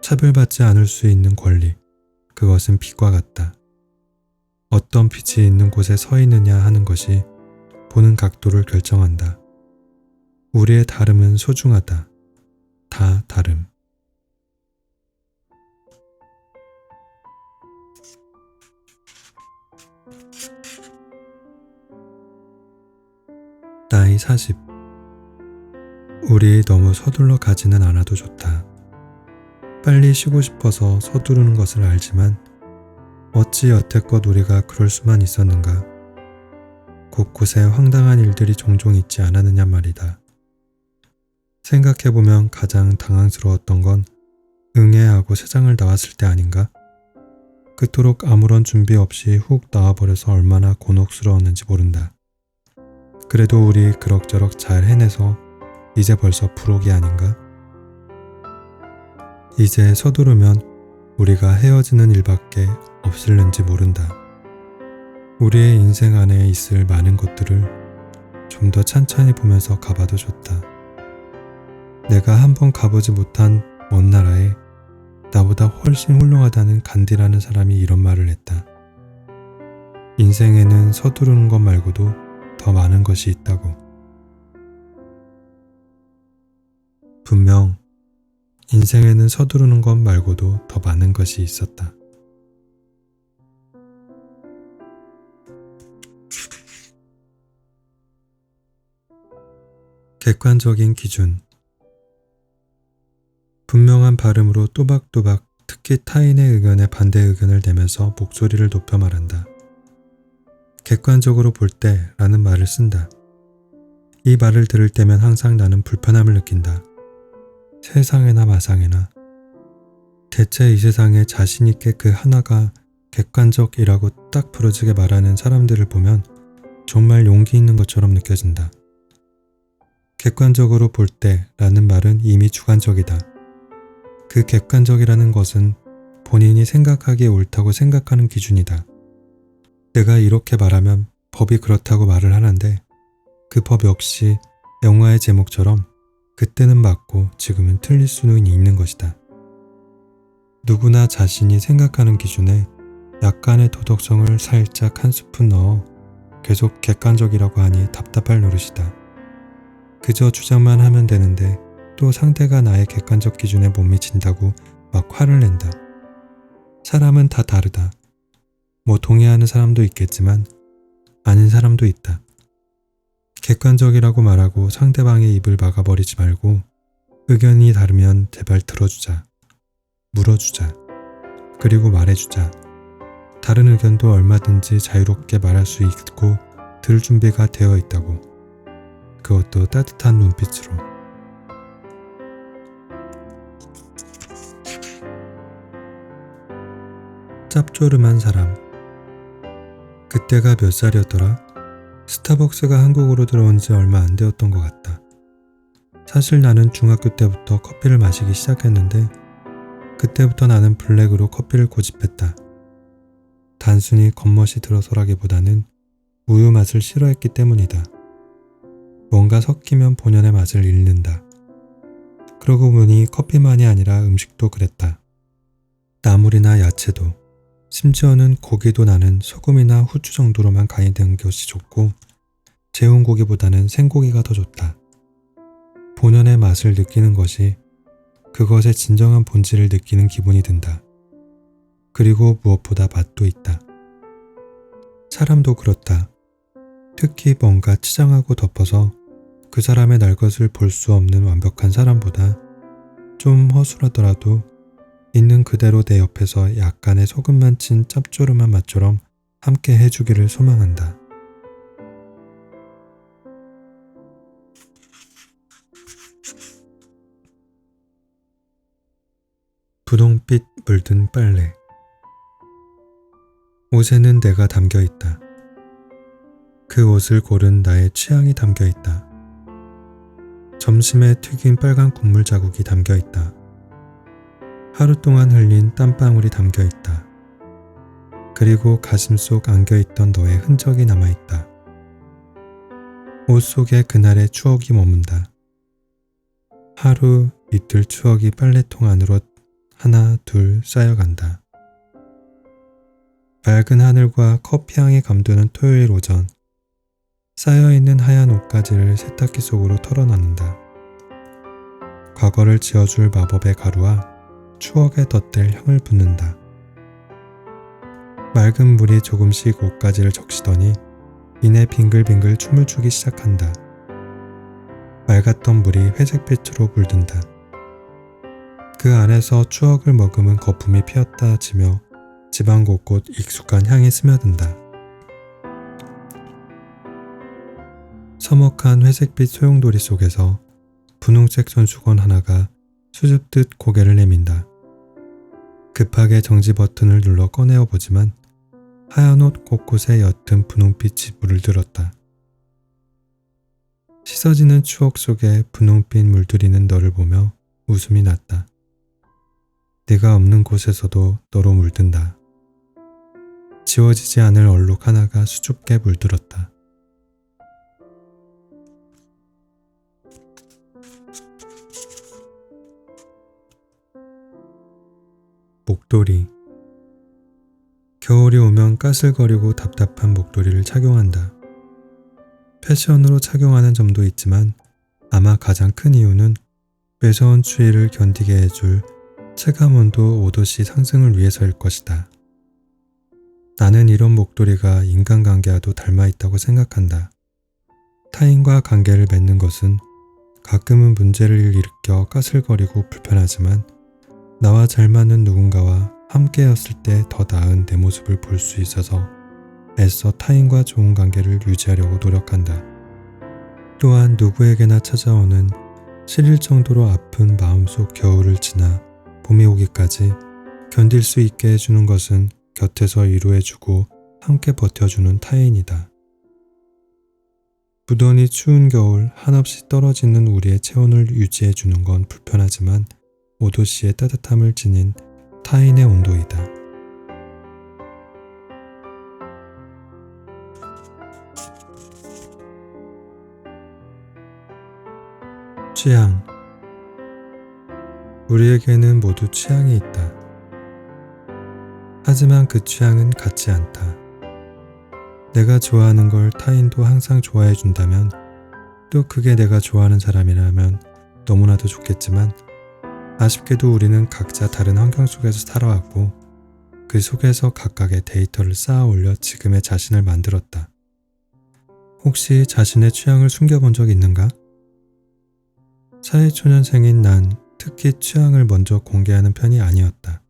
[SPEAKER 1] 차별받지 않을 수 있는 권리, 그것은 빛과 같다. 어떤 빛이 있는 곳에 서 있느냐 하는 것이 보는 각도를 결정한다. 우리의 다름은 소중하다. 다 다름. 나이 40. 우리 너무 서둘러 가지는 않아도 좋다. 빨리 쉬고 싶어서 서두르는 것을 알지만 어찌 여태껏 우리가 그럴 수만 있었는가. 곳곳에 황당한 일들이 종종 있지 않았느냐 말이다. 생각해보면 가장 당황스러웠던 건 응애하고 세상을 나왔을 때 아닌가? 그토록 아무런 준비 없이 훅 나와버려서 얼마나 곤혹스러웠는지 모른다. 그래도 우리 그럭저럭 잘 해내서 이제 벌써 부록이 아닌가? 이제 서두르면 우리가 헤어지는 일밖에 없을는지 모른다. 우리의 인생 안에 있을 많은 것들을 좀 더 찬찬히 보면서 가봐도 좋다. 내가 한번 가보지 못한 먼 나라에 나보다 훨씬 훌륭하다는 간디라는 사람이 이런 말을 했다. 인생에는 서두르는 것 말고도 더 많은 것이 있다고. 분명 인생에는 서두르는 것 말고도 더 많은 것이 있었다. 객관적인 기준. 분명한 발음으로 또박또박 특히 타인의 의견에 반대 의견을 내면서 목소리를 높여 말한다. 객관적으로 볼 때 라는 말을 쓴다. 이 말을 들을 때면 항상 나는 불편함을 느낀다. 세상에나 마상에나. 대체 이 세상에 자신 있게 그 하나가 객관적이라고 딱 부러지게 말하는 사람들을 보면 정말 용기 있는 것처럼 느껴진다. 객관적으로 볼 때 라는 말은 이미 주관적이다. 그 객관적이라는 것은 본인이 생각하기에 옳다고 생각하는 기준이다. 내가 이렇게 말하면 법이 그렇다고 말을 하는데 그 법 역시 영화의 제목처럼 그때는 맞고 지금은 틀릴 수는 있는 것이다. 누구나 자신이 생각하는 기준에 약간의 도덕성을 살짝 한 스푼 넣어 계속 객관적이라고 하니 답답할 노릇이다. 그저 주장만 하면 되는데 또 상대가 나의 객관적 기준에 못 미친다고 막 화를 낸다. 사람은 다 다르다. 뭐 동의하는 사람도 있겠지만 아닌 사람도 있다. 객관적이라고 말하고 상대방의 입을 막아버리지 말고 의견이 다르면 제발 들어주자. 물어주자. 그리고 말해주자. 다른 의견도 얼마든지 자유롭게 말할 수 있고 들을 준비가 되어 있다고. 그것도 따뜻한 눈빛으로. 짭조름한 사람. 그때가 몇 살이었더라? 스타벅스가 한국으로 들어온 지 얼마 안 되었던 것 같다. 사실 나는 중학교 때부터 커피를 마시기 시작했는데 그때부터 나는 블랙으로 커피를 고집했다. 단순히 겉멋이 들어서라기보다는 우유 맛을 싫어했기 때문이다. 뭔가 섞이면 본연의 맛을 잃는다. 그러고 보니 커피만이 아니라 음식도 그랬다. 나물이나 야채도, 심지어는 고기도 나는 소금이나 후추 정도로만 간이 된 것이 좋고 재운 고기보다는 생고기가 더 좋다. 본연의 맛을 느끼는 것이 그것의 진정한 본질을 느끼는 기분이 든다. 그리고 무엇보다 맛도 있다. 사람도 그렇다. 특히 뭔가 치장하고 덮어서 그 사람의 날 것을 볼 수 없는 완벽한 사람보다 좀 허술하더라도 있는 그대로 내 옆에서 약간의 소금만 친 짭조름한 맛처럼 함께 해주기를 소망한다. 분홍빛 물든 빨래. 옷에는 내가 담겨있다. 그 옷을 고른 나의 취향이 담겨있다. 점심에 튀긴 빨간 국물 자국이 담겨있다. 하루 동안 흘린 땀방울이 담겨있다. 그리고 가슴 속 안겨있던 너의 흔적이 남아있다. 옷 속에 그날의 추억이 머문다. 하루, 이틀 추억이 빨래통 안으로 하나, 둘 쌓여간다. 맑은 하늘과 커피향이 감도는 토요일 오전, 쌓여있는 하얀 옷가지를 세탁기 속으로 털어넣는다. 과거를 지워줄 마법의 가루와 추억에 덧댈 향을 붓는다. 맑은 물이 조금씩 옷가지를 적시더니 이내 빙글빙글 춤을 추기 시작한다. 맑았던 물이 회색빛으로 물든다. 그 안에서 추억을 머금은 거품이 피었다 지며 집안 곳곳 익숙한 향이 스며든다. 서먹한 회색빛 소용돌이 속에서 분홍색 손수건 하나가 수줍듯 고개를 내민다. 급하게 정지 버튼을 눌러 꺼내어 보지만 하얀 옷 곳곳에 옅은 분홍빛이 물들었다. 씻어지는 추억 속에 분홍빛 물들이는 너를 보며 웃음이 났다. 네가 없는 곳에서도 너로 물든다. 지워지지 않을 얼룩 하나가 수줍게 물들었다. 목도리. 겨울이 오면 까슬거리고 답답한 목도리를 착용한다. 패션으로 착용하는 점도 있지만 아마 가장 큰 이유는 매서운 추위를 견디게 해줄 체감온도 5도씨 상승을 위해서일 것이다. 나는 이런 목도리가 인간관계와도 닮아있다고 생각한다. 타인과 관계를 맺는 것은 가끔은 문제를 일으켜 까슬거리고 불편하지만 나와 잘 맞는 누군가와 함께였을 때 더 나은 내 모습을 볼 수 있어서 애써 타인과 좋은 관계를 유지하려고 노력한다. 또한 누구에게나 찾아오는 시릴 정도로 아픈 마음속 겨울을 지나 봄이 오기까지 견딜 수 있게 해주는 것은 곁에서 위로해주고 함께 버텨주는 타인이다. 무던히 추운 겨울 한없이 떨어지는 우리의 체온을 유지해주는 건 불편하지만 5도씨의 따뜻함을 지닌 타인의 온도이다. 취향. 우리에게는 모두 취향이 있다. 하지만 그 취향은 같지 않다. 내가 좋아하는 걸 타인도 항상 좋아해 준다면, 또 그게 내가 좋아하는 사람이라면 너무나도 좋겠지만 아쉽게도 우리는 각자 다른 환경 속에서 살아왔고 그 속에서 각각의 데이터를 쌓아 올려 지금의 자신을 만들었다. 혹시 자신의 취향을 숨겨본 적 있는가? 사회초년생인 난 특히 취향을 먼저 공개하는 편이 아니었다.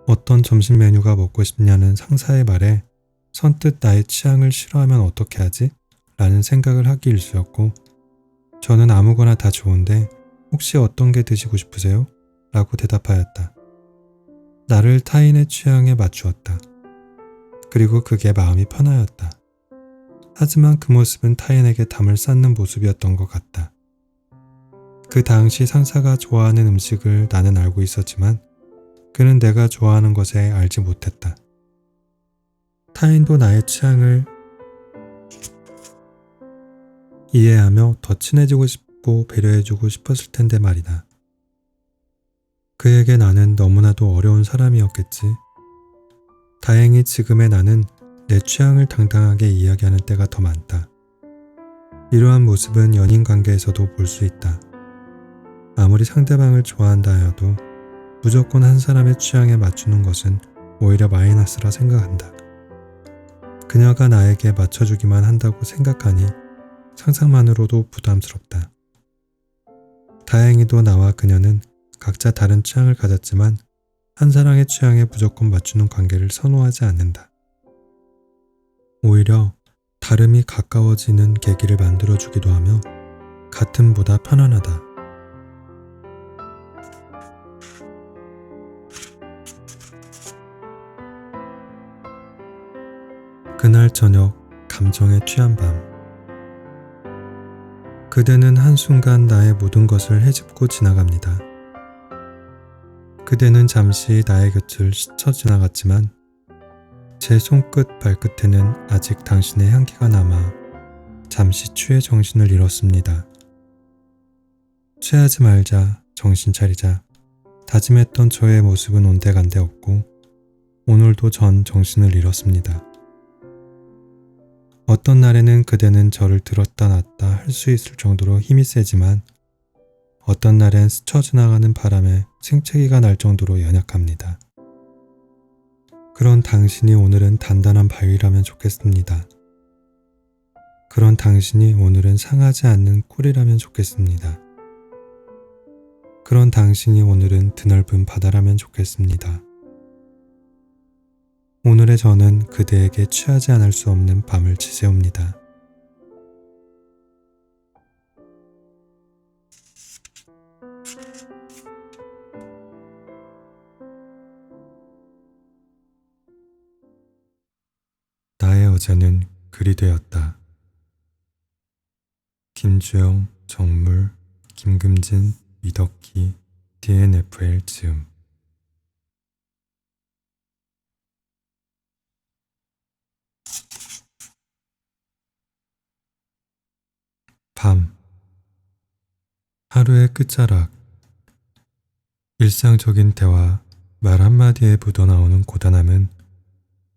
[SPEAKER 1] 어떤 점심 메뉴가 먹고 싶냐는 상사의 말에 선뜻 나의 취향을 싫어하면 어떻게 하지? 라는 생각을 하기 일쑤였고, 저는 아무거나 다 좋은데 혹시 어떤 게 드시고 싶으세요? 라고 대답하였다. 나를 타인의 취향에 맞추었다. 그리고 그게 마음이 편하였다. 하지만 그 모습은 타인에게 담을 쌓는 모습이었던 것 같다. 그 당시 상사가 좋아하는 음식을 나는 알고 있었지만 그는 내가 좋아하는 것에 알지 못했다. 타인도 나의 취향을 이해하며 더 친해지고 싶고 배려해주고 싶었을 텐데 말이다. 그에게 나는 너무나도 어려운 사람이었겠지. 다행히 지금의 나는 내 취향을 당당하게 이야기하는 때가 더 많다. 이러한 모습은 연인 관계에서도 볼 수 있다. 아무리 상대방을 좋아한다 하여도 무조건 한 사람의 취향에 맞추는 것은 오히려 마이너스라 생각한다. 그녀가 나에게 맞춰주기만 한다고 생각하니 상상만으로도 부담스럽다. 다행히도 나와 그녀는 각자 다른 취향을 가졌지만 한 사람의 취향에 무조건 맞추는 관계를 선호하지 않는다. 오히려 다름이 가까워지는 계기를 만들어주기도 하며 같음보다 편안하다. 그날 저녁 감정에 취한 밤. 그대는 한순간 나의 모든 것을 헤집고 지나갑니다. 그대는 잠시 나의 곁을 스쳐 지나갔지만 제 손끝 발끝에는 아직 당신의 향기가 남아 잠시 취해 정신을 잃었습니다. 취하지 말자, 정신 차리자 다짐했던 저의 모습은 온데간데 없고 오늘도 전 정신을 잃었습니다. 어떤 날에는 그대는 저를 들었다 놨다 할 수 있을 정도로 힘이 세지만 어떤 날엔 스쳐 지나가는 바람에 생채기가 날 정도로 연약합니다. 그런 당신이 오늘은 단단한 바위라면 좋겠습니다. 그런 당신이 오늘은 상하지 않는 꿀이라면 좋겠습니다. 그런 당신이 오늘은 드넓은 바다라면 좋겠습니다. 오늘의 저는 그대에게 취하지 않을 수 없는 밤을 지새웁니다. 나의 어제는 글이 되었다. 김주영, 정물, 김금진, 미덕기, DNFL 즈음. 밤. 하루의 끝자락. 일상적인 대화, 말 한마디에 묻어나오는 고단함은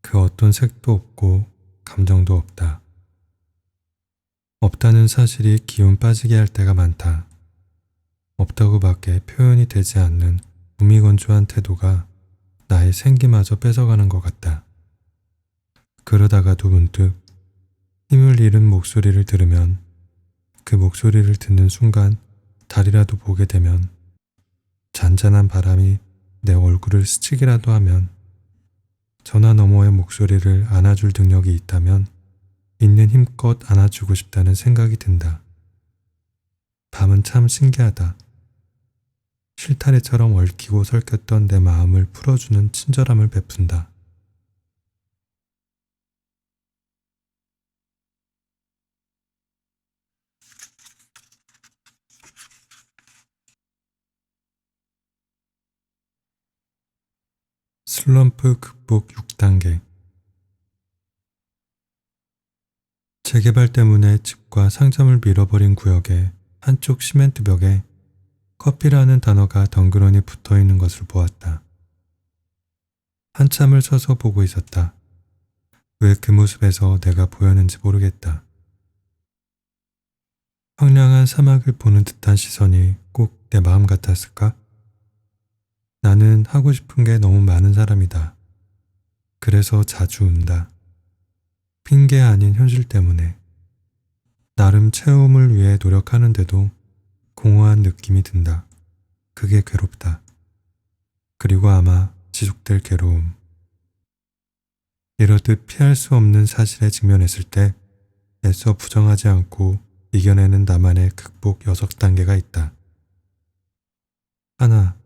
[SPEAKER 1] 그 어떤 색도 없고 감정도 없다. 없다는 사실이 기운 빠지게 할 때가 많다. 없다고밖에 표현이 되지 않는 무미건조한 태도가 나의 생기마저 뺏어가는 것 같다. 그러다가도 문득 힘을 잃은 목소리를 들으면 그 목소리를 듣는 순간 달이라도 보게 되면 잔잔한 바람이 내 얼굴을 스치기라도 하면 전화 너머의 목소리를 안아줄 능력이 있다면 있는 힘껏 안아주고 싶다는 생각이 든다. 밤은 참 신기하다. 실타래처럼 얽히고 설켰던 내 마음을 풀어주는 친절함을 베푼다. 슬럼프 극복 6단계. 재개발 때문에 집과 상점을 밀어버린 구역의 한쪽 시멘트 벽에 커피라는 단어가 덩그러니 붙어있는 것을 보았다. 한참을 서서 보고 있었다. 왜 그 모습에서 내가 보였는지 모르겠다. 황량한 사막을 보는 듯한 시선이 꼭 내 마음 같았을까? 나는 하고 싶은 게 너무 많은 사람이다. 그래서 자주 운다. 핑계 아닌 현실 때문에. 나름 체험을 위해 노력하는데도 공허한 느낌이 든다. 그게 괴롭다. 그리고 아마 지속될 괴로움. 이러듯 피할 수 없는 사실에 직면했을 때 애써 부정하지 않고 이겨내는 나만의 극복 6단계가 있다. 하나,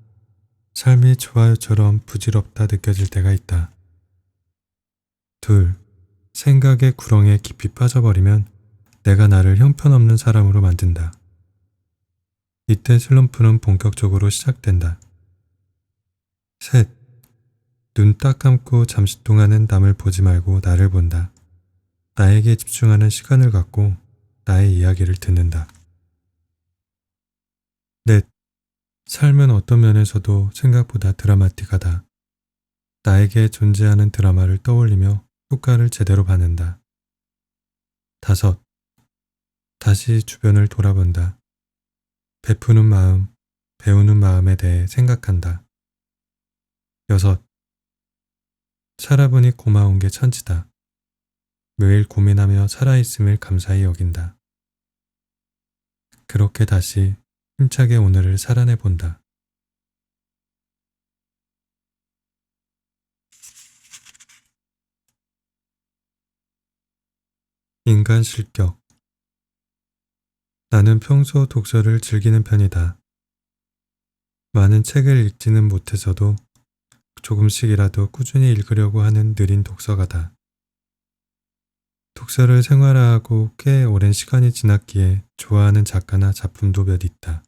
[SPEAKER 1] 삶이 좋아요처럼 부질없다 느껴질 때가 있다. 둘, 생각의 구렁에 깊이 빠져버리면 내가 나를 형편없는 사람으로 만든다. 이때 슬럼프는 본격적으로 시작된다. 셋, 눈 딱 감고 잠시 동안은 남을 보지 말고 나를 본다. 나에게 집중하는 시간을 갖고 나의 이야기를 듣는다. 넷, 삶은 어떤 면에서도 생각보다 드라마틱하다. 나에게 존재하는 드라마를 떠올리며 효과를 제대로 받는다. 다섯, 다시 주변을 돌아본다. 베푸는 마음, 배우는 마음에 대해 생각한다. 여섯, 살아보니 고마운 게 천지다. 매일 고민하며 살아있음을 감사히 여긴다. 그렇게 다시 힘차게 오늘을 살아내본다. 인간 실격. 나는 평소 독서를 즐기는 편이다. 많은 책을 읽지는 못해서도 조금씩이라도 꾸준히 읽으려고 하는 느린 독서가다. 독서를 생활화하고 꽤 오랜 시간이 지났기에 좋아하는 작가나 작품도 몇 있다.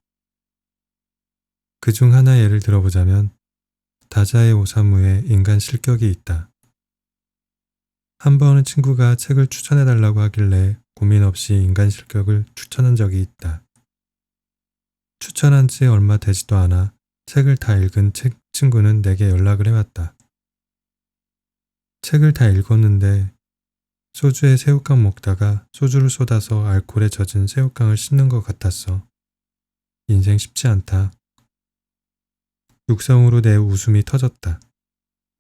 [SPEAKER 1] 그중 하나 예를 들어보자면 다자의 오사무의 인간 실격이 있다. 한 번은 친구가 책을 추천해달라고 하길래 고민 없이 인간 실격을 추천한 적이 있다. 추천한 지 얼마 되지도 않아 책을 다 읽은 친구는 내게 연락을 해왔다. 책을 다 읽었는데 소주에 새우깡 먹다가 소주를 쏟아서 알코올에 젖은 새우깡을 씹는 것 같았어. 인생 쉽지 않다. 육성으로 내 웃음이 터졌다.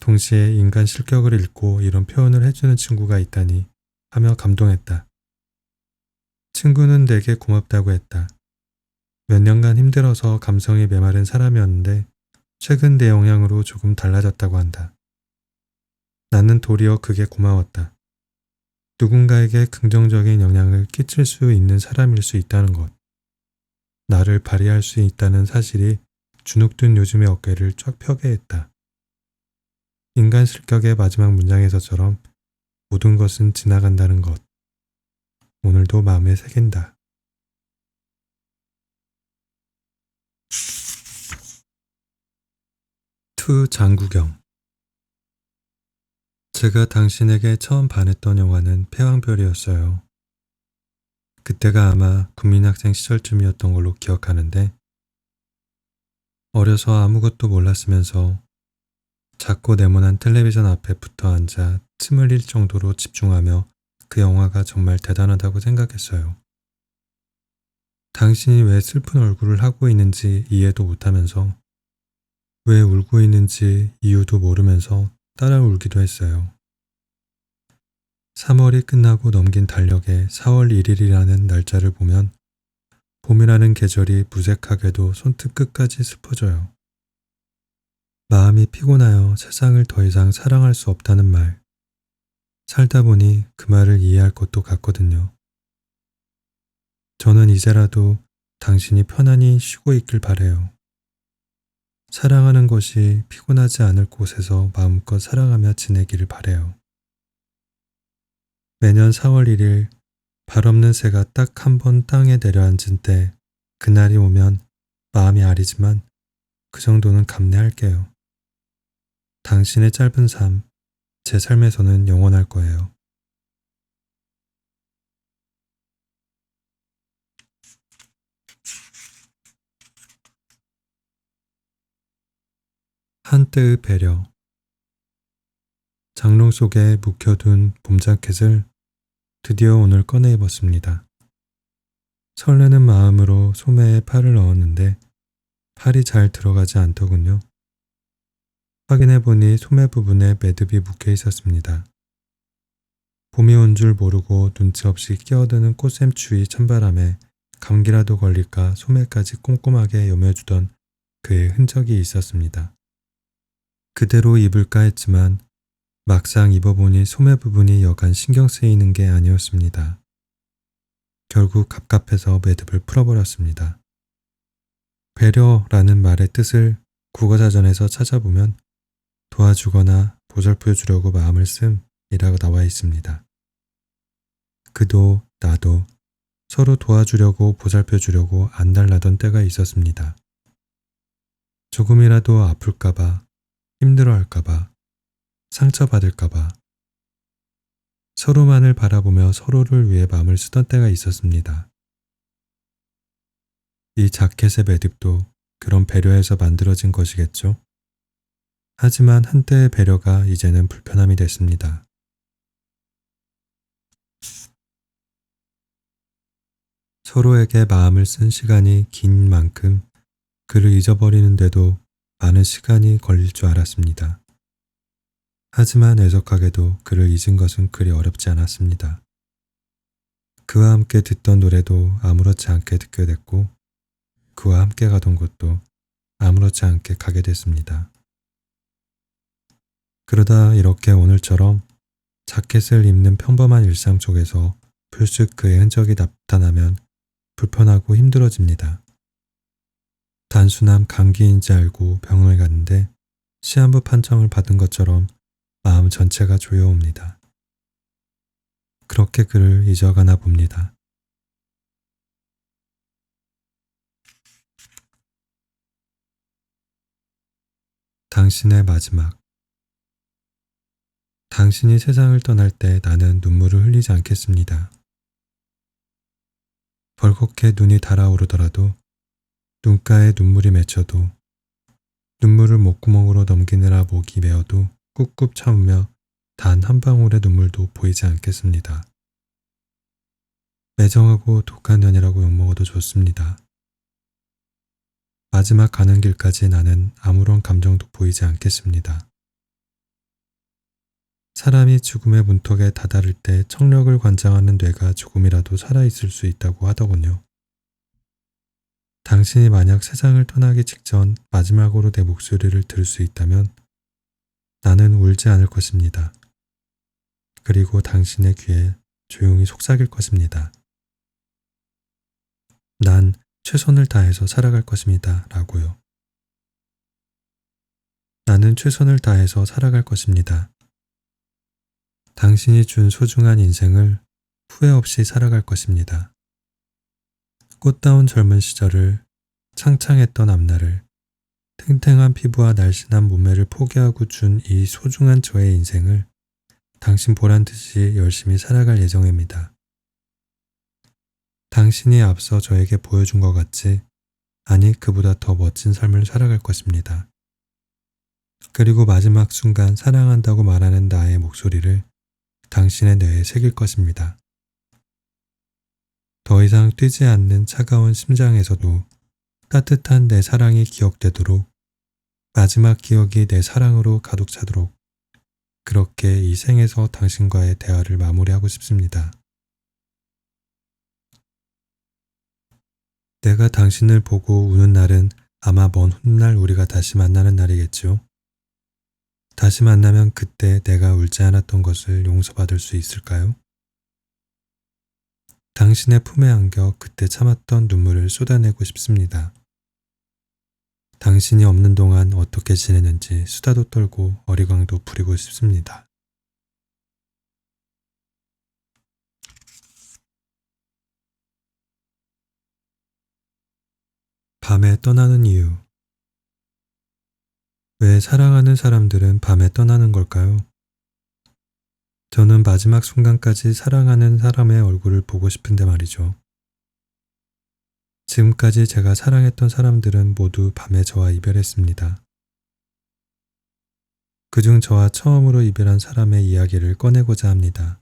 [SPEAKER 1] 동시에 인간 실격을 읽고 이런 표현을 해주는 친구가 있다니 하며 감동했다. 친구는 내게 고맙다고 했다. 몇 년간 힘들어서 감성이 메마른 사람이었는데 최근 내 영향으로 조금 달라졌다고 한다. 나는 도리어 그게 고마웠다. 누군가에게 긍정적인 영향을 끼칠 수 있는 사람일 수 있다는 것. 나를 발휘할 수 있다는 사실이 주눅든 요즘의 어깨를 쫙 펴게 했다. 인간 실격의 마지막 문장에서처럼 모든 것은 지나간다는 것. 오늘도 마음에 새긴다. 투 장구경. 제가 당신에게 처음 반했던 영화는 패왕별이었어요. 그때가 아마 국민학생 시절쯤이었던 걸로 기억하는데 어려서 아무것도 몰랐으면서 작고 네모난 텔레비전 앞에 붙어 앉아 침 흘릴 정도로 집중하며 그 영화가 정말 대단하다고 생각했어요. 당신이 왜 슬픈 얼굴을 하고 있는지 이해도 못하면서 왜 울고 있는지 이유도 모르면서 따라 울기도 했어요. 3월이 끝나고 넘긴 달력에 4월 1일이라는 날짜를 보면 봄이라는 계절이 무색하게도 손끝 끝까지 슬퍼져요. 마음이 피곤하여 세상을 더 이상 사랑할 수 없다는 말. 살다 보니 그 말을 이해할 것도 같거든요. 저는 이제라도 당신이 편안히 쉬고 있길 바래요. 사랑하는 것이 피곤하지 않을 곳에서 마음껏 사랑하며 지내기를 바래요. 매년 4월 1일 발 없는 새가 딱 한 번 땅에 내려앉은 때 그날이 오면 마음이 아리지만 그 정도는 감내할게요. 당신의 짧은 삶, 제 삶에서는 영원할 거예요. 한때의 배려. 장롱 속에 묵혀둔 봄 자켓을 드디어 오늘 꺼내 입었습니다. 설레는 마음으로 소매에 팔을 넣었는데 팔이 잘 들어가지 않더군요. 확인해보니 소매 부분에 매듭이 묶여 있었습니다. 봄이 온 줄 모르고 눈치 없이 끼어드는 꽃샘추위 찬바람에 감기라도 걸릴까 소매까지 꼼꼼하게 여며주던 그의 흔적이 있었습니다. 그대로 입을까 했지만 막상 입어보니 소매 부분이 여간 신경 쓰이는 게 아니었습니다. 결국 갑갑해서 매듭을 풀어버렸습니다. 배려라는 말의 뜻을 국어사전에서 찾아보면 도와주거나 보살펴 주려고 마음을 씀이라고 나와 있습니다. 그도 나도 서로 도와주려고 보살펴 주려고 안달나던 때가 있었습니다. 조금이라도 아플까봐, 힘들어할까봐, 상처받을까봐 서로만을 바라보며 서로를 위해 마음을 쓰던 때가 있었습니다. 이 자켓의 매듭도 그런 배려에서 만들어진 것이겠죠? 하지만 한때의 배려가 이제는 불편함이 됐습니다. 서로에게 마음을 쓴 시간이 긴 만큼 그를 잊어버리는데도 많은 시간이 걸릴 줄 알았습니다. 하지만 애석하게도 그를 잊은 것은 그리 어렵지 않았습니다. 그와 함께 듣던 노래도 아무렇지 않게 듣게 됐고 그와 함께 가던 곳도 아무렇지 않게 가게 됐습니다. 그러다 이렇게 오늘처럼 자켓을 입는 평범한 일상 속에서 불쑥 그의 흔적이 나타나면 불편하고 힘들어집니다. 단순한 감기인지 알고 병원을 갔는데 시한부 판정을 받은 것처럼 마음 전체가 조여옵니다. 그렇게 그를 잊어가나 봅니다. 당신의 마지막. 당신이 세상을 떠날 때 나는 눈물을 흘리지 않겠습니다. 벌겋게 눈이 달아오르더라도, 눈가에 눈물이 맺혀도, 눈물을 목구멍으로 넘기느라 목이 메어도 꾹꾹 참으며 단 한 방울의 눈물도 보이지 않겠습니다. 매정하고 독한 년이라고 욕먹어도 좋습니다. 마지막 가는 길까지 나는 아무런 감정도 보이지 않겠습니다. 사람이 죽음의 문턱에 다다를 때 청력을 관장하는 뇌가 조금이라도 살아있을 수 있다고 하더군요. 당신이 만약 세상을 떠나기 직전 마지막으로 내 목소리를 들을 수 있다면 나는 울지 않을 것입니다. 그리고 당신의 귀에 조용히 속삭일 것입니다. 난 최선을 다해서 살아갈 것입니다. 라고요. 나는 최선을 다해서 살아갈 것입니다. 당신이 준 소중한 인생을 후회 없이 살아갈 것입니다. 꽃다운 젊은 시절을, 창창했던 앞날을, 탱탱한 피부와 날씬한 몸매를 포기하고 준 이 소중한 저의 인생을 당신 보란 듯이 열심히 살아갈 예정입니다. 당신이 앞서 저에게 보여준 것 같이, 아니 그보다 더 멋진 삶을 살아갈 것입니다. 그리고 마지막 순간 사랑한다고 말하는 나의 목소리를 당신의 뇌에 새길 것입니다. 더 이상 뛰지 않는 차가운 심장에서도 따뜻한 내 사랑이 기억되도록, 마지막 기억이 내 사랑으로 가득 차도록 그렇게 이 생에서 당신과의 대화를 마무리하고 싶습니다. 내가 당신을 보고 우는 날은 아마 먼 훗날 우리가 다시 만나는 날이겠지요. 다시 만나면 그때 내가 울지 않았던 것을 용서받을 수 있을까요? 당신의 품에 안겨 그때 참았던 눈물을 쏟아내고 싶습니다. 당신이 없는 동안 어떻게 지내는지 수다도 떨고 어리광도 부리고 싶습니다. 밤에 떠나는 이유. 왜 사랑하는 사람들은 밤에 떠나는 걸까요? 저는 마지막 순간까지 사랑하는 사람의 얼굴을 보고 싶은데 말이죠. 지금까지 제가 사랑했던 사람들은 모두 밤에 저와 이별했습니다. 그중 저와 처음으로 이별한 사람의 이야기를 꺼내고자 합니다.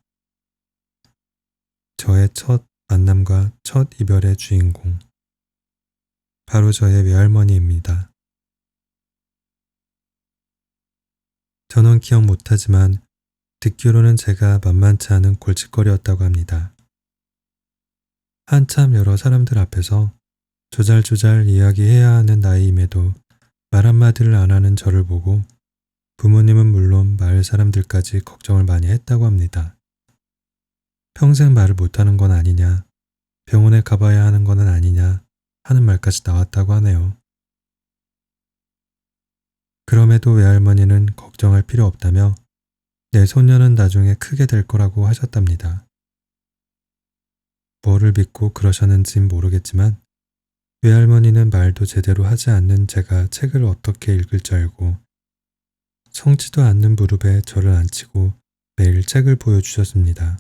[SPEAKER 1] 저의 첫 만남과 첫 이별의 주인공. 바로 저의 외할머니입니다. 저는 기억 못하지만 듣기로는 제가 만만치 않은 골칫거리였다고 합니다. 한참 여러 사람들 앞에서 조잘조잘 이야기해야 하는 나이임에도 말 한마디를 안 하는 저를 보고 부모님은 물론 마을 사람들까지 걱정을 많이 했다고 합니다. 평생 말을 못하는 건 아니냐, 병원에 가봐야 하는 건 아니냐 하는 말까지 나왔다고 하네요. 그럼에도 외할머니는 걱정할 필요 없다며 내 손녀는 나중에 크게 될 거라고 하셨답니다. 뭐를 믿고 그러셨는진 모르겠지만 외할머니는 말도 제대로 하지 않는 제가 책을 어떻게 읽을 줄 알고 성치도 않는 무릎에 저를 앉히고 매일 책을 보여주셨습니다.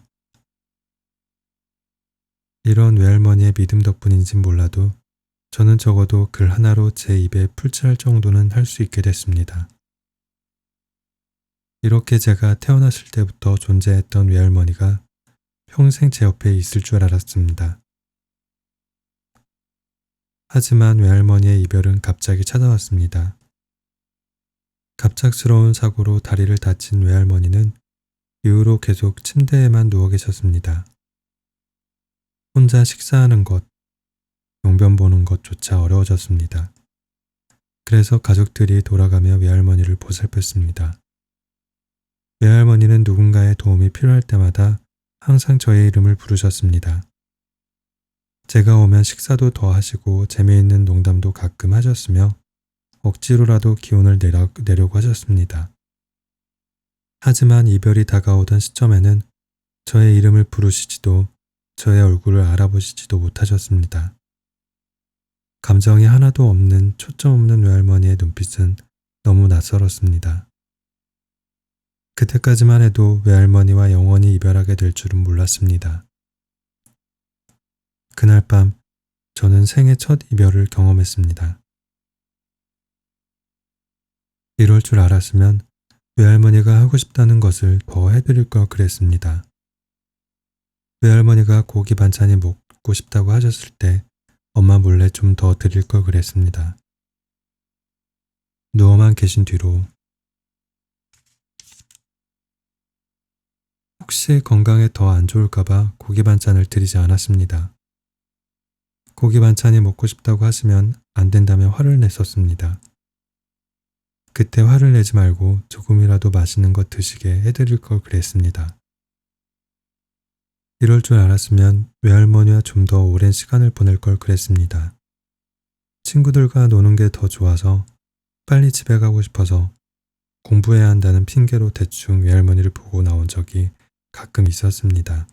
[SPEAKER 1] 이런 외할머니의 믿음 덕분인진 몰라도 저는 적어도 글 하나로 제 입에 풀칠할 정도는 할 수 있게 됐습니다. 이렇게 제가 태어났을 때부터 존재했던 외할머니가 평생 제 옆에 있을 줄 알았습니다. 하지만 외할머니의 이별은 갑자기 찾아왔습니다. 갑작스러운 사고로 다리를 다친 외할머니는 이후로 계속 침대에만 누워 계셨습니다. 혼자 식사하는 것, 용변 보는 것조차 어려워졌습니다. 그래서 가족들이 돌아가며 외할머니를 보살폈습니다. 외할머니는 누군가의 도움이 필요할 때마다 항상 저의 이름을 부르셨습니다. 제가 오면 식사도 더 하시고 재미있는 농담도 가끔 하셨으며 억지로라도 기운을 내려고 하셨습니다. 하지만 이별이 다가오던 시점에는 저의 이름을 부르시지도 저의 얼굴을 알아보시지도 못하셨습니다. 감정이 하나도 없는 초점 없는 외할머니의 눈빛은 너무 낯설었습니다. 그때까지만 해도 외할머니와 영원히 이별하게 될 줄은 몰랐습니다. 그날 밤 저는 생애 첫 이별을 경험했습니다. 이럴 줄 알았으면 외할머니가 하고 싶다는 것을 더 해드릴 걸 그랬습니다. 외할머니가 고기 반찬이 먹고 싶다고 하셨을 때 엄마 몰래 좀 더 드릴 걸 그랬습니다. 누워만 계신 뒤로 혹시 건강에 더 안 좋을까봐 고기 반찬을 드리지 않았습니다. 고기 반찬이 먹고 싶다고 하시면 안 된다며 화를 냈었습니다. 그때 화를 내지 말고 조금이라도 맛있는 것 드시게 해드릴 걸 그랬습니다. 이럴 줄 알았으면 외할머니와 좀 더 오랜 시간을 보낼 걸 그랬습니다. 친구들과 노는 게 더 좋아서 빨리 집에 가고 싶어서 공부해야 한다는 핑계로 대충 외할머니를 보고 나온 적이 가끔 있었습니다.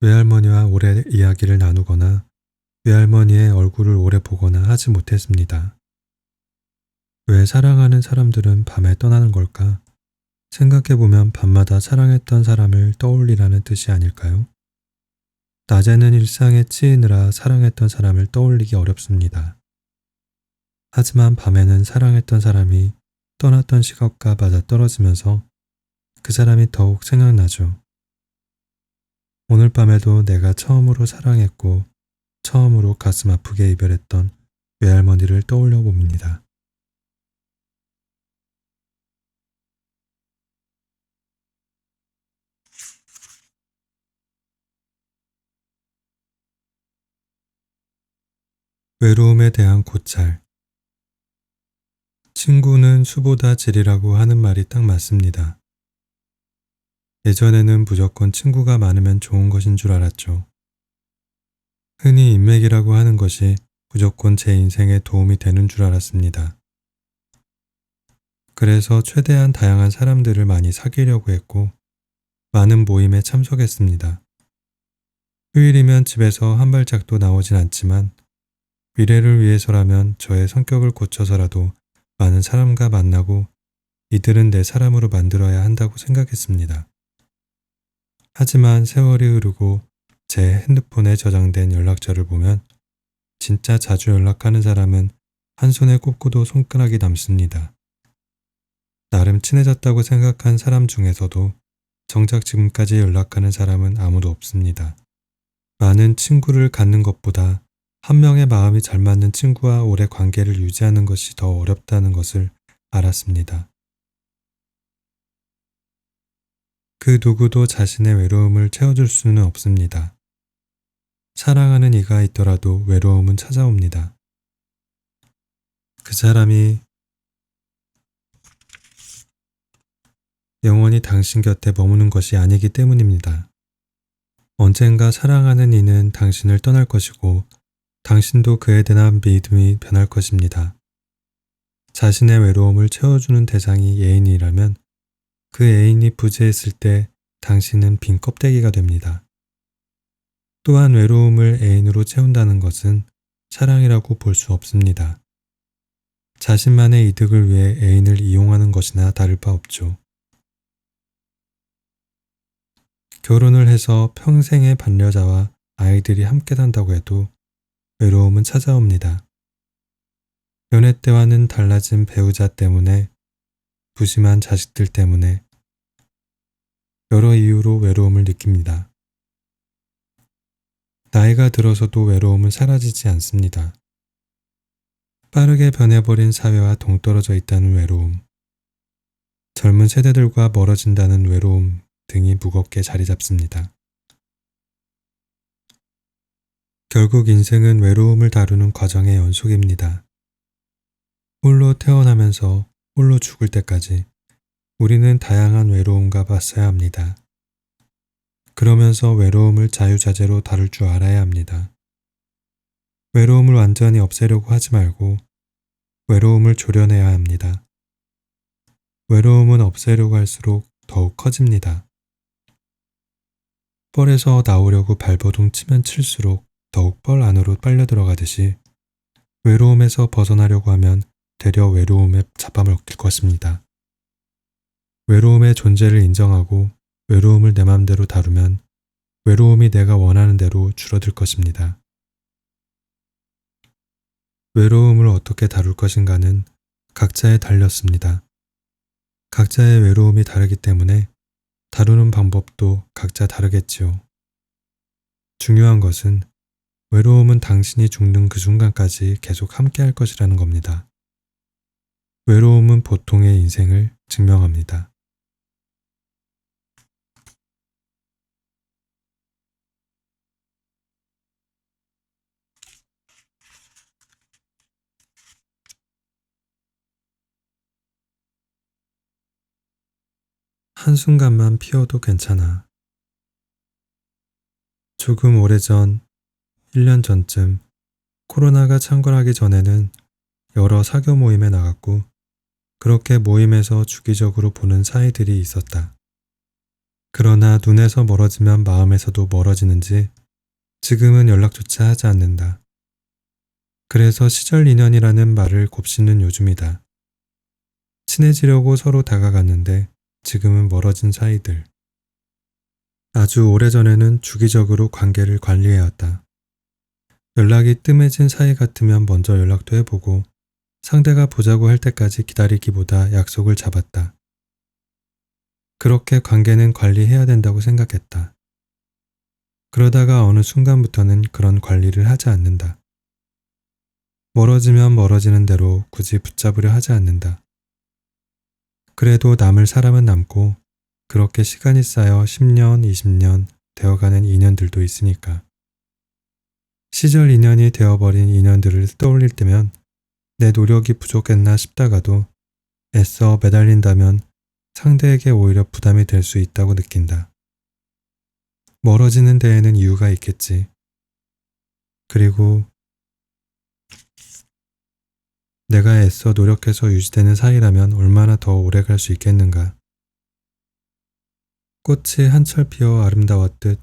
[SPEAKER 1] 외할머니와 오래 이야기를 나누거나 외할머니의 얼굴을 오래 보거나 하지 못했습니다. 왜 사랑하는 사람들은 밤에 떠나는 걸까? 생각해보면 밤마다 사랑했던 사람을 떠올리라는 뜻이 아닐까요? 낮에는 일상에 치이느라 사랑했던 사람을 떠올리기 어렵습니다. 하지만 밤에는 사랑했던 사람이 떠났던 시각과 맞아 떨어지면서 그 사람이 더욱 생각나죠. 오늘 밤에도 내가 처음으로 사랑했고 처음으로 가슴 아프게 이별했던 외할머니를 떠올려 봅니다. 외로움에 대한 고찰. 친구는 수보다 질이라고 하는 말이 딱 맞습니다. 예전에는 무조건 친구가 많으면 좋은 것인 줄 알았죠. 흔히 인맥이라고 하는 것이 무조건 제 인생에 도움이 되는 줄 알았습니다. 그래서 최대한 다양한 사람들을 많이 사귀려고 했고 많은 모임에 참석했습니다. 휴일이면 집에서 한 발짝도 나오진 않지만 미래를 위해서라면 저의 성격을 고쳐서라도 많은 사람과 만나고 이들은 내 사람으로 만들어야 한다고 생각했습니다. 하지만 세월이 흐르고 제 핸드폰에 저장된 연락처를 보면 진짜 자주 연락하는 사람은 한 손에 꼽고도 손가락이 남습니다. 나름 친해졌다고 생각한 사람 중에서도 정작 지금까지 연락하는 사람은 아무도 없습니다. 많은 친구를 갖는 것보다 한 명의 마음이 잘 맞는 친구와 오래 관계를 유지하는 것이 더 어렵다는 것을 알았습니다. 그 누구도 자신의 외로움을 채워줄 수는 없습니다. 사랑하는 이가 있더라도 외로움은 찾아옵니다. 그 사람이 영원히 당신 곁에 머무는 것이 아니기 때문입니다. 언젠가 사랑하는 이는 당신을 떠날 것이고 당신도 그에 대한 믿음이 변할 것입니다. 자신의 외로움을 채워주는 대상이 애인이라면 그 애인이 부재했을 때 당신은 빈 껍데기가 됩니다. 또한 외로움을 애인으로 채운다는 것은 사랑이라고 볼 수 없습니다. 자신만의 이득을 위해 애인을 이용하는 것이나 다를 바 없죠. 결혼을 해서 평생의 반려자와 아이들이 함께 산다고 해도 외로움은 찾아옵니다. 연애 때와는 달라진 배우자 때문에, 부심한 자식들 때문에 여러 이유로 외로움을 느낍니다. 나이가 들어서도 외로움은 사라지지 않습니다. 빠르게 변해버린 사회와 동떨어져 있다는 외로움, 젊은 세대들과 멀어진다는 외로움 등이 무겁게 자리 잡습니다. 결국 인생은 외로움을 다루는 과정의 연속입니다. 홀로 태어나면서 홀로 죽을 때까지 우리는 다양한 외로움과 맞서야 합니다. 그러면서 외로움을 자유자재로 다룰 줄 알아야 합니다. 외로움을 완전히 없애려고 하지 말고 외로움을 조련해야 합니다. 외로움은 없애려고 할수록 더욱 커집니다. 뻘에서 나오려고 발버둥 치면 칠수록 더욱 뻘 안으로 빨려 들어가듯이 외로움에서 벗어나려고 하면 되려 외로움에 잡아먹힐 것입니다. 외로움의 존재를 인정하고 외로움을 내 맘대로 다루면 외로움이 내가 원하는 대로 줄어들 것입니다. 외로움을 어떻게 다룰 것인가는 각자에 달렸습니다. 각자의 외로움이 다르기 때문에 다루는 방법도 각자 다르겠지요. 중요한 것은 외로움은 당신이 죽는 그 순간까지 계속 함께 할 것이라는 겁니다. 외로움은 보통의 인생을 증명합니다. 한순간만 피어도 괜찮아. 조금 오래전, 1년 전쯤 코로나가 창궐하기 전에는 여러 사교 모임에 나갔고 그렇게 모임에서 주기적으로 보는 사이들이 있었다. 그러나 눈에서 멀어지면 마음에서도 멀어지는지 지금은 연락조차 하지 않는다. 그래서 시절 인연이라는 말을 곱씹는 요즘이다. 친해지려고 서로 다가갔는데 지금은 멀어진 사이들. 아주 오래전에는 주기적으로 관계를 관리해왔다. 연락이 뜸해진 사이 같으면 먼저 연락도 해보고 상대가 보자고 할 때까지 기다리기보다 약속을 잡았다. 그렇게 관계는 관리해야 된다고 생각했다. 그러다가 어느 순간부터는 그런 관리를 하지 않는다. 멀어지면 멀어지는 대로 굳이 붙잡으려 하지 않는다. 그래도 남을 사람은 남고 그렇게 시간이 쌓여 10년, 20년 되어가는 인연들도 있으니까. 시절 인연이 되어버린 인연들을 떠올릴 때면 내 노력이 부족했나 싶다가도 애써 매달린다면 상대에게 오히려 부담이 될 수 있다고 느낀다. 멀어지는 데에는 이유가 있겠지. 그리고 내가 애써 노력해서 유지되는 사이라면 얼마나 더 오래 갈 수 있겠는가. 꽃이 한철 피어 아름다웠듯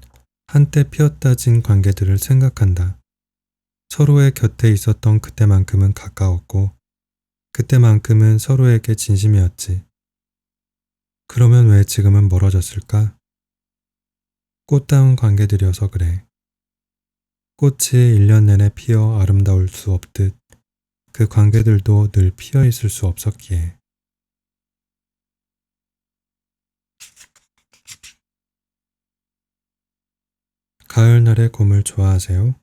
[SPEAKER 1] 한때 피었다 진 관계들을 생각한다. 서로의 곁에 있었던 그때만큼은 가까웠고 그때만큼은 서로에게 진심이었지. 그러면 왜 지금은 멀어졌을까? 꽃다운 관계들이어서 그래. 꽃이 1년 내내 피어 아름다울 수 없듯 그 관계들도 늘 피어 있을 수 없었기에. 가을날의 곰을 좋아하세요?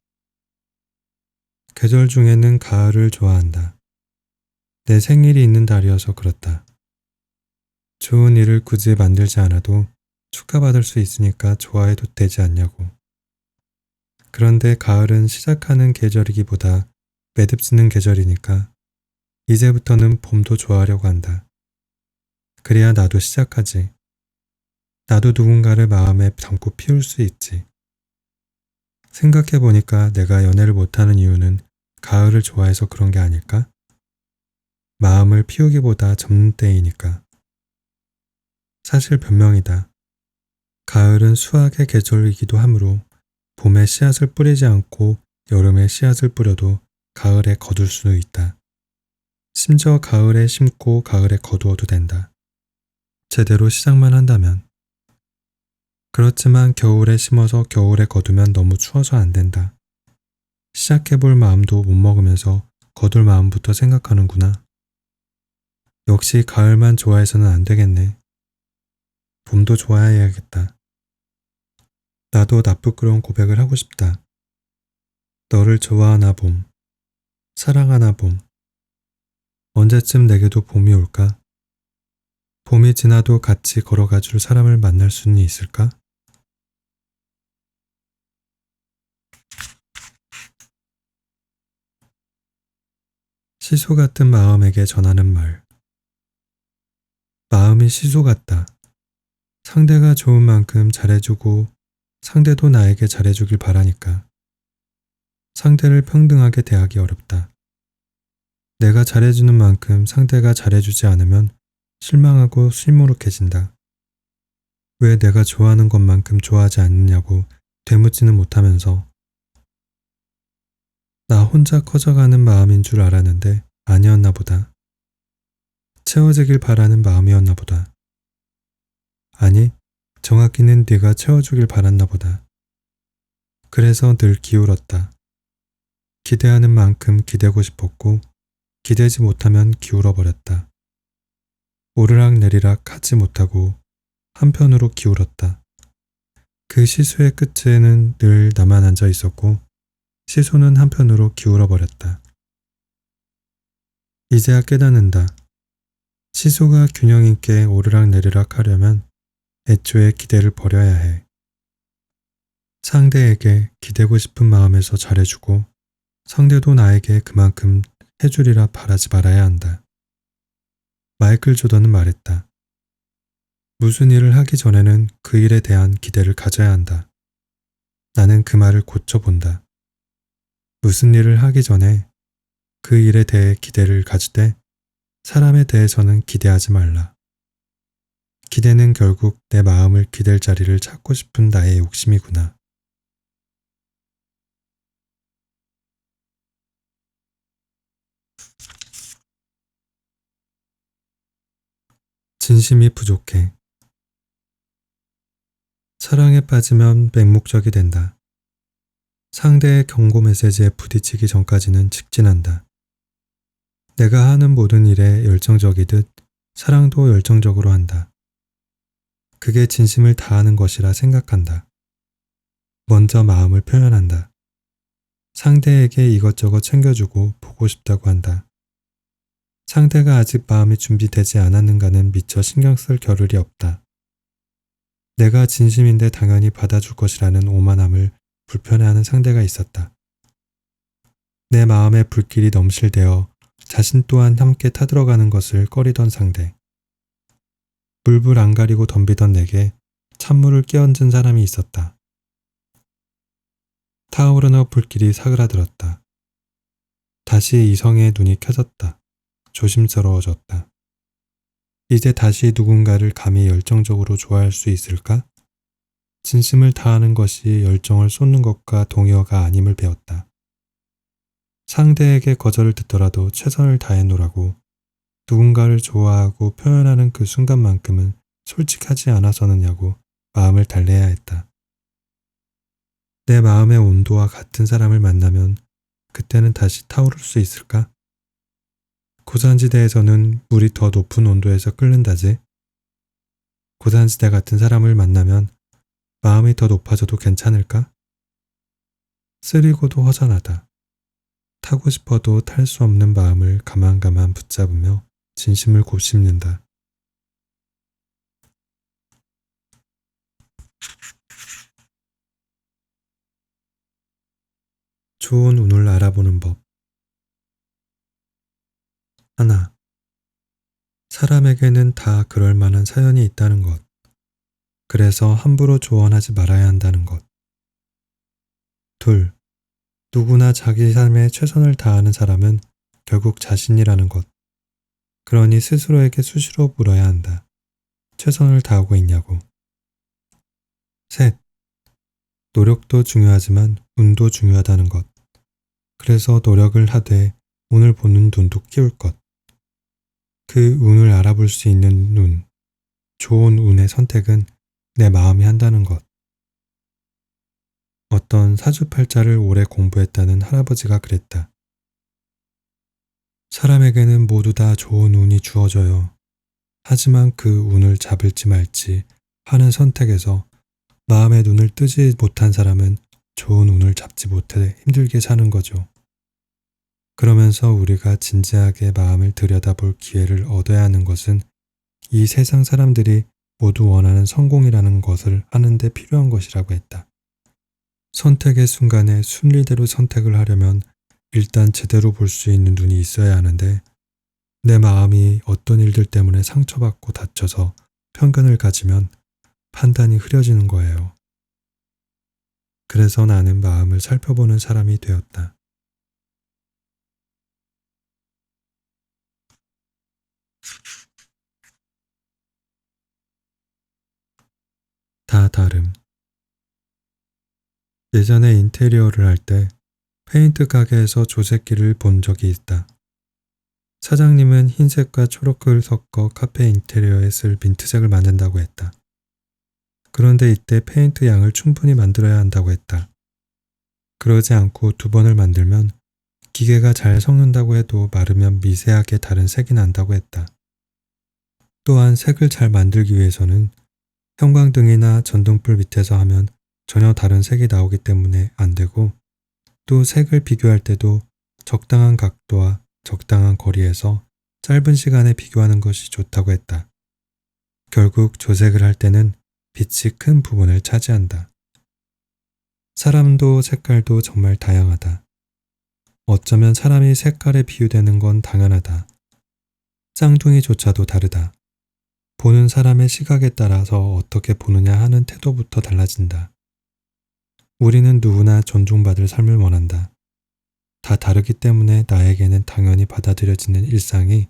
[SPEAKER 1] 계절 중에는 가을을 좋아한다. 내 생일이 있는 달이어서 그렇다. 좋은 일을 굳이 만들지 않아도 축하받을 수 있으니까 좋아해도 되지 않냐고. 그런데 가을은 시작하는 계절이기보다 매듭지는 계절이니까 이제부터는 봄도 좋아하려고 한다. 그래야 나도 시작하지. 나도 누군가를 마음에 담고 피울 수 있지. 생각해보니까 내가 연애를 못하는 이유는 가을을 좋아해서 그런 게 아닐까? 마음을 피우기보다 접는 때이니까. 사실 변명이다. 가을은 수확의 계절이기도 하므로 봄에 씨앗을 뿌리지 않고 여름에 씨앗을 뿌려도 가을에 거둘 수 있다. 심지어 가을에 심고 가을에 거두어도 된다. 제대로 시작만 한다면. 그렇지만 겨울에 심어서 겨울에 거두면 너무 추워서 안 된다. 시작해볼 마음도 못 먹으면서 거둘 마음부터 생각하는구나. 역시 가을만 좋아해서는 안 되겠네. 봄도 좋아해야겠다. 나도 나쁘끄러운 고백을 하고 싶다. 너를 좋아하나 봄, 사랑하나 봄. 언제쯤 내게도 봄이 올까? 봄이 지나도 같이 걸어가 줄 사람을 만날 수는 있을까? 시소 같은 마음에게 전하는 말. 마음이 시소 같다. 상대가 좋은 만큼 잘해주고 상대도 나에게 잘해주길 바라니까. 상대를 평등하게 대하기 어렵다. 내가 잘해주는 만큼 상대가 잘해주지 않으면 실망하고 시무룩해진다. 왜 내가 좋아하는 것만큼 좋아하지 않느냐고 되묻지는 못하면서 나 혼자 커져가는 마음인 줄 알았는데 아니었나 보다. 채워지길 바라는 마음이었나 보다. 아니, 정확히는 네가 채워주길 바랐나 보다. 그래서 늘 기울었다. 기대하는 만큼 기대고 싶었고 기대지 못하면 기울어 버렸다. 오르락내리락 하지 못하고 한편으로 기울었다. 그 시소의 끝에는 늘 나만 앉아 있었고 시소는 한편으로 기울어 버렸다. 이제야 깨닫는다. 시소가 균형 있게 오르락내리락 하려면 애초에 기대를 버려야 해. 상대에게 기대고 싶은 마음에서 잘해주고 상대도 나에게 그만큼 해주리라 바라지 말아야 한다. 마이클 조던은 말했다. 무슨 일을 하기 전에는 그 일에 대한 기대를 가져야 한다. 나는 그 말을 고쳐본다. 무슨 일을 하기 전에 그 일에 대해 기대를 가지되 사람에 대해서는 기대하지 말라. 기대는 결국 내 마음을 기댈 자리를 찾고 싶은 나의 욕심이구나. 진심이 부족해. 사랑에 빠지면 맹목적이 된다. 상대의 경고 메시지에 부딪히기 전까지는 직진한다. 내가 하는 모든 일에 열정적이듯 사랑도 열정적으로 한다. 그게 진심을 다하는 것이라 생각한다. 먼저 마음을 표현한다. 상대에게 이것저것 챙겨주고 보고 싶다고 한다. 상대가 아직 마음이 준비되지 않았는가는 미처 신경 쓸 겨를이 없다. 내가 진심인데 당연히 받아줄 것이라는 오만함을 불편해하는 상대가 있었다. 내 마음에 불길이 넘실대어 자신 또한 함께 타들어가는 것을 꺼리던 상대. 물불 안 가리고 덤비던 내게 찬물을 끼얹은 사람이 있었다. 타오르는 불길이 사그라들었다. 다시 이성의 눈이 켜졌다. 조심스러워졌다. 이제 다시 누군가를 감히 열정적으로 좋아할 수 있을까? 진심을 다하는 것이 열정을 쏟는 것과 동의어가 아님을 배웠다. 상대에게 거절을 듣더라도 최선을 다해놓으라고 누군가를 좋아하고 표현하는 그 순간만큼은 솔직하지 않아서느냐고 마음을 달래야 했다. 내 마음의 온도와 같은 사람을 만나면 그때는 다시 타오를 수 있을까? 고산지대에서는 물이 더 높은 온도에서 끓는다지. 고산지대 같은 사람을 만나면 마음이 더 높아져도 괜찮을까? 쓰리고도 허전하다. 타고 싶어도 탈 수 없는 마음을 가만가만 붙잡으며 진심을 곱씹는다. 좋은 운을 알아보는 법. 하나. 사람에게는 다 그럴 만한 사연이 있다는 것. 그래서 함부로 조언하지 말아야 한다는 것. 둘. 누구나 자기 삶에 최선을 다하는 사람은 결국 자신이라는 것. 그러니 스스로에게 수시로 물어야 한다. 최선을 다하고 있냐고. 셋. 노력도 중요하지만 운도 중요하다는 것. 그래서 노력을 하되 운을 보는 눈도 키울 것. 그 운을 알아볼 수 있는 눈, 좋은 운의 선택은 내 마음이 한다는 것. 어떤 사주팔자를 오래 공부했다는 할아버지가 그랬다. 사람에게는 모두 다 좋은 운이 주어져요. 하지만 그 운을 잡을지 말지 하는 선택에서 마음의 눈을 뜨지 못한 사람은 좋은 운을 잡지 못해 힘들게 사는 거죠. 그러면서 우리가 진지하게 마음을 들여다볼 기회를 얻어야 하는 것은 이 세상 사람들이 모두 원하는 성공이라는 것을 하는데 필요한 것이라고 했다. 선택의 순간에 순리대로 선택을 하려면 일단 제대로 볼 수 있는 눈이 있어야 하는데 내 마음이 어떤 일들 때문에 상처받고 다쳐서 편견을 가지면 판단이 흐려지는 거예요. 그래서 나는 마음을 살펴보는 사람이 되었다. 다 다름. 예전에 인테리어를 할 때 페인트 가게에서 조색기를 본 적이 있다. 사장님은 흰색과 초록을 섞어 카페 인테리어에 쓸 민트색을 만든다고 했다. 그런데 이때 페인트 양을 충분히 만들어야 한다고 했다. 그러지 않고 2번을 만들면 기계가 잘 섞는다고 해도 마르면 미세하게 다른 색이 난다고 했다. 또한 색을 잘 만들기 위해서는 형광등이나 전등불 밑에서 하면 전혀 다른 색이 나오기 때문에 안 되고, 또 색을 비교할 때도 적당한 각도와 적당한 거리에서 짧은 시간에 비교하는 것이 좋다고 했다. 결국 조색을 할 때는 빛이 큰 부분을 차지한다. 사람도 색깔도 정말 다양하다. 어쩌면 사람이 색깔에 비유되는 건 당연하다. 쌍둥이조차도 다르다. 보는 사람의 시각에 따라서 어떻게 보느냐 하는 태도부터 달라진다. 우리는 누구나 존중받을 삶을 원한다. 다 다르기 때문에 나에게는 당연히 받아들여지는 일상이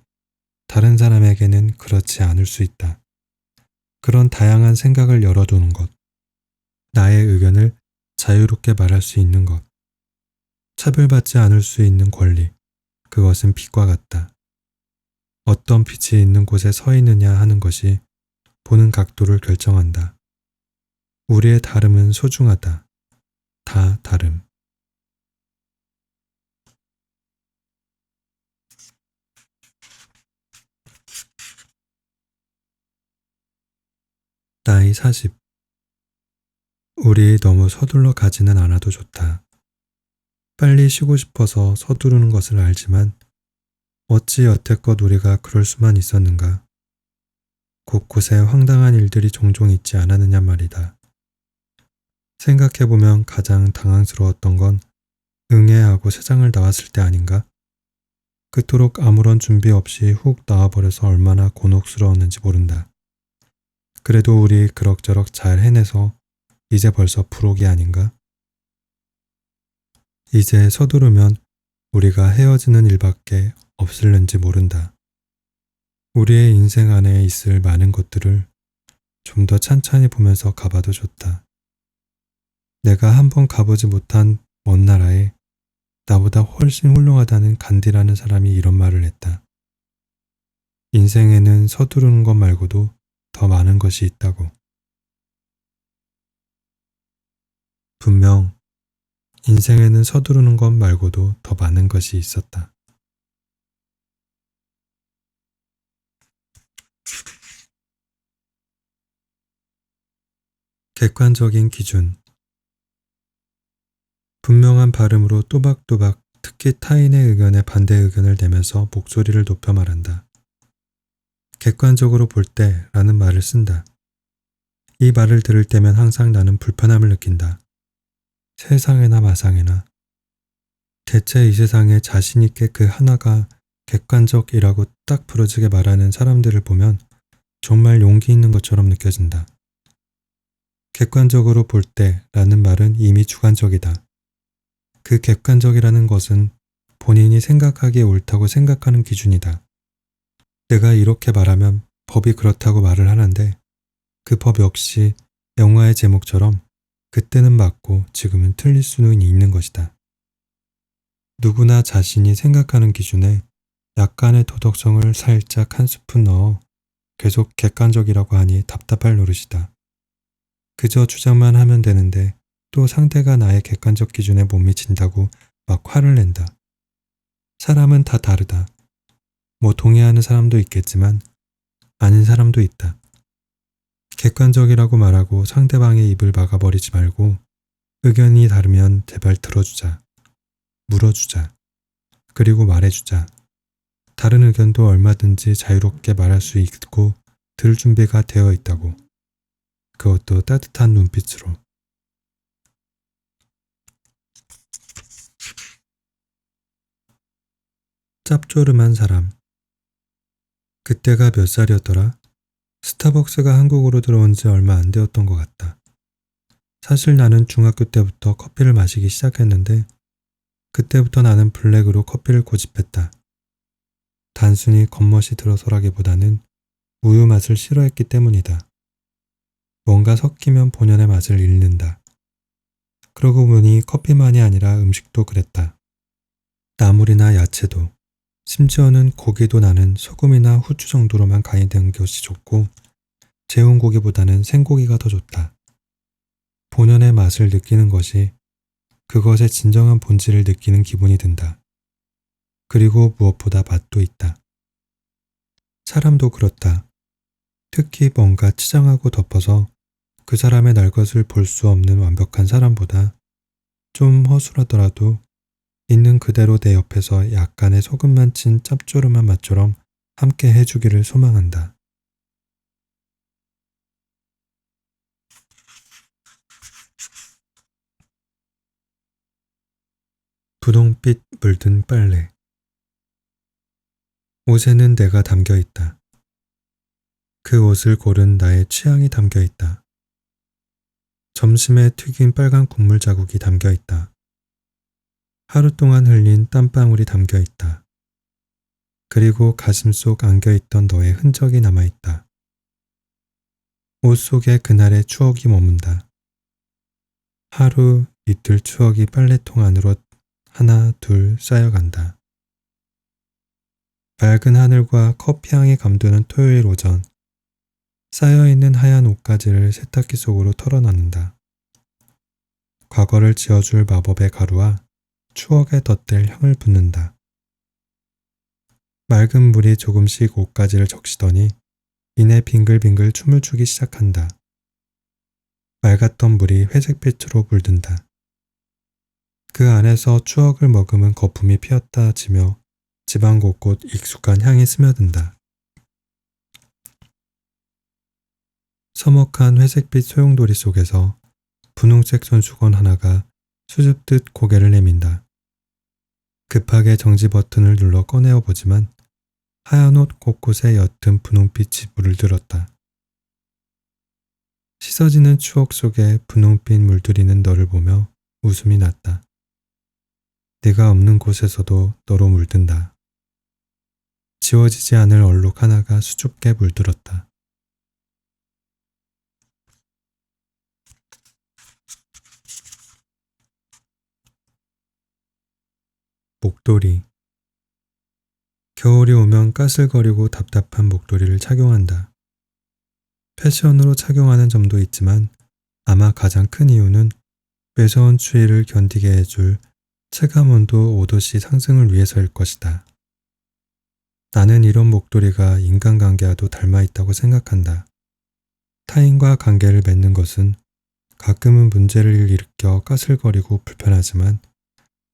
[SPEAKER 1] 다른 사람에게는 그렇지 않을 수 있다. 그런 다양한 생각을 열어두는 것, 나의 의견을 자유롭게 말할 수 있는 것, 차별받지 않을 수 있는 권리, 그것은 빛과 같다. 어떤 빛이 있는 곳에 서 있느냐 하는 것이 보는 각도를 결정한다. 우리의 다름은 소중하다. 다 다름. 나이 40. 우리 너무 서둘러 가지는 않아도 좋다. 빨리 쉬고 싶어서 서두르는 것을 알지만 어찌 여태껏 우리가 그럴 수만 있었는가. 곳곳에 황당한 일들이 종종 있지 않았느냐 말이다. 생각해보면 가장 당황스러웠던 건 응애하고 세상을 나왔을 때 아닌가? 그토록 아무런 준비 없이 훅 나와버려서 얼마나 곤혹스러웠는지 모른다. 그래도 우리 그럭저럭 잘 해내서 이제 벌써 부록이 아닌가? 이제 서두르면 우리가 헤어지는 일밖에 없을는지 모른다. 우리의 인생 안에 있을 많은 것들을 좀 더 찬찬히 보면서 가봐도 좋다. 내가 한번 가보지 못한 먼 나라에 나보다 훨씬 훌륭하다는 간디라는 사람이 이런 말을 했다. 인생에는 서두르는 것 말고도 더 많은 것이 있다고. 분명 인생에는 서두르는 것 말고도 더 많은 것이 있었다. 객관적인 기준. 분명한 발음으로 또박또박 특히 타인의 의견에 반대 의견을 내면서 목소리를 높여 말한다. 객관적으로 볼 때 라는 말을 쓴다. 이 말을 들을 때면 항상 나는 불편함을 느낀다. 세상에나 마상에나. 대체 이 세상에 자신 있게 그 하나가 객관적이라고 딱 부러지게 말하는 사람들을 보면 정말 용기 있는 것처럼 느껴진다. 객관적으로 볼 때 라는 말은 이미 주관적이다. 그 객관적이라는 것은 본인이 생각하기에 옳다고 생각하는 기준이다. 내가 이렇게 말하면 법이 그렇다고 말을 하는데 그 법 역시 영화의 제목처럼 그때는 맞고 지금은 틀릴 수는 있는 것이다. 누구나 자신이 생각하는 기준에 약간의 도덕성을 살짝 한 스푼 넣어 계속 객관적이라고 하니 답답할 노릇이다. 그저 주장만 하면 되는데 또 상대가 나의 객관적 기준에 못 미친다고 막 화를 낸다. 사람은 다 다르다. 뭐 동의하는 사람도 있겠지만 아닌 사람도 있다. 객관적이라고 말하고 상대방의 입을 막아버리지 말고 의견이 다르면 제발 들어주자. 물어주자. 그리고 말해주자. 다른 의견도 얼마든지 자유롭게 말할 수 있고 들을 준비가 되어 있다고. 그것도 따뜻한 눈빛으로. 짭조름한 사람. 그때가 몇 살이었더라? 스타벅스가 한국으로 들어온 지 얼마 안 되었던 것 같다. 사실 나는 중학교 때부터 커피를 마시기 시작했는데 그때부터 나는 블랙으로 커피를 고집했다. 단순히 겉멋이 들어서라기보다는 우유 맛을 싫어했기 때문이다. 뭔가 섞이면 본연의 맛을 잃는다. 그러고 보니 커피만이 아니라 음식도 그랬다. 나물이나 야채도, 심지어는 고기도 나는 소금이나 후추 정도로만 간이 된 것이 좋고 재운 고기보다는 생고기가 더 좋다. 본연의 맛을 느끼는 것이 그것의 진정한 본질을 느끼는 기분이 든다. 그리고 무엇보다 맛도 있다. 사람도 그렇다. 특히 뭔가 치장하고 덮어서 그 사람의 날 것을 볼 수 없는 완벽한 사람보다 좀 허술하더라도 있는 그대로 내 옆에서 약간의 소금만 친 짭조름한 맛처럼 함께 해주기를 소망한다. 분홍빛 물든 빨래. 옷에는 내가 담겨 있다. 그 옷을 고른 나의 취향이 담겨 있다. 점심에 튀긴 빨간 국물 자국이 담겨 있다. 하루 동안 흘린 땀방울이 담겨 있다. 그리고 가슴 속 안겨 있던 너의 흔적이 남아 있다. 옷 속에 그날의 추억이 머문다. 하루, 이틀 추억이 빨래통 안으로 하나, 둘 쌓여간다. 맑은 하늘과 커피향이 감도는 토요일 오전, 쌓여있는 하얀 옷가지를 세탁기 속으로 털어넣는다. 과거를 지워줄 마법의 가루와 추억에 덧댈 향을 붓는다. 맑은 물이 조금씩 옷가지를 적시더니 이내 빙글빙글 춤을 추기 시작한다. 맑았던 물이 회색빛으로 물든다. 그 안에서 추억을 머금은 거품이 피었다 지며 집안 곳곳 익숙한 향이 스며든다. 서먹한 회색빛 소용돌이 속에서 분홍색 손수건 하나가 수줍듯 고개를 내민다. 급하게 정지 버튼을 눌러 꺼내어 보지만 하얀 옷 곳곳에 옅은 분홍빛이 물들었다. 씻어지는 추억 속에 분홍빛 물들이는 너를 보며 웃음이 났다. 네가 없는 곳에서도 너로 물든다. 지워지지 않을 얼룩 하나가 수줍게 물들었다. 목도리. 겨울이 오면 까슬거리고 답답한 목도리를 착용한다. 패션으로 착용하는 점도 있지만 아마 가장 큰 이유는 매서운 추위를 견디게 해줄 체감온도 5도씨 상승을 위해서일 것이다. 나는 이런 목도리가 인간관계와도 닮아있다고 생각한다. 타인과 관계를 맺는 것은 가끔은 문제를 일으켜 까슬거리고 불편하지만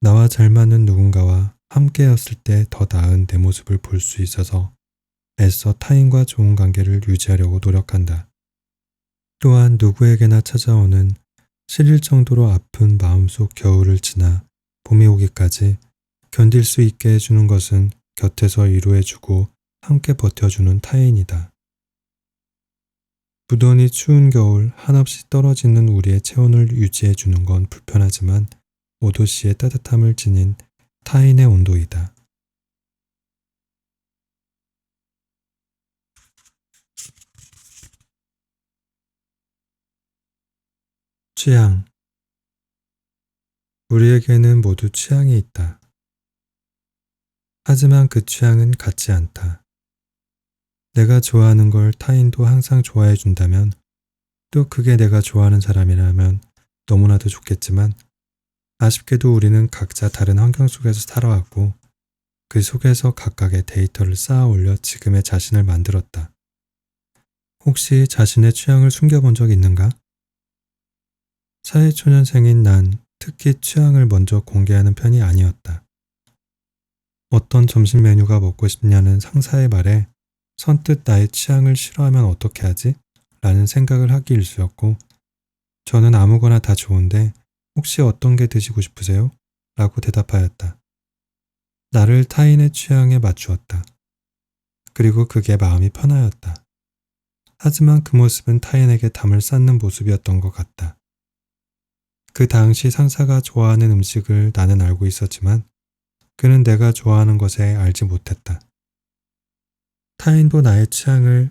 [SPEAKER 1] 나와 잘 맞는 누군가와 함께였을 때 더 나은 내 모습을 볼 수 있어서 애써 타인과 좋은 관계를 유지하려고 노력한다. 또한 누구에게나 찾아오는 시릴 정도로 아픈 마음속 겨울을 지나 봄이 오기까지 견딜 수 있게 해주는 것은 곁에서 위로해주고 함께 버텨주는 타인이다. 무던히 추운 겨울 한없이 떨어지는 우리의 체온을 유지해주는 건 불편하지만 5도씨의 따뜻함을 지닌 타인의 온도이다. 취향. 우리에게는 모두 취향이 있다. 하지만 그 취향은 같지 않다. 내가 좋아하는 걸 타인도 항상 좋아해 준다면 또 그게 내가 좋아하는 사람이라면 너무나도 좋겠지만 아쉽게도 우리는 각자 다른 환경 속에서 살아왔고 그 속에서 각각의 데이터를 쌓아 올려 지금의 자신을 만들었다. 혹시 자신의 취향을 숨겨본 적 있는가? 사회초년생인 난 특히 취향을 먼저 공개하는 편이 아니었다. 어떤 점심 메뉴가 먹고 싶냐는 상사의 말에 선뜻 나의 취향을 싫어하면 어떻게 하지? 라는 생각을 하기 일쑤였고 저는 아무거나 다 좋은데 혹시 어떤 게 드시고 싶으세요? 라고 대답하였다. 나를 타인의 취향에 맞추었다. 그리고 그게 마음이 편하였다. 하지만 그 모습은 타인에게 담을 쌓는 모습이었던 것 같다. 그 당시 상사가 좋아하는 음식을 나는 알고 있었지만 그는 내가 좋아하는 것에 알지 못했다. 타인도 나의 취향을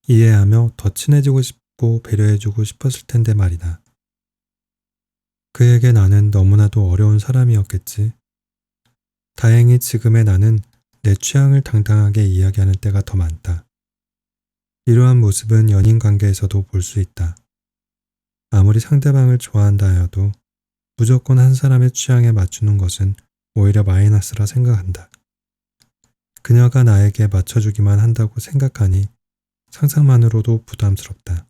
[SPEAKER 1] 이해하며 더 친해지고 싶고 배려해주고 싶었을 텐데 말이다. 그에게 나는 너무나도 어려운 사람이었겠지. 다행히 지금의 나는 내 취향을 당당하게 이야기하는 때가 더 많다. 이러한 모습은 연인 관계에서도 볼 수 있다. 아무리 상대방을 좋아한다 하여도 무조건 한 사람의 취향에 맞추는 것은 오히려 마이너스라 생각한다. 그녀가 나에게 맞춰주기만 한다고 생각하니 상상만으로도 부담스럽다.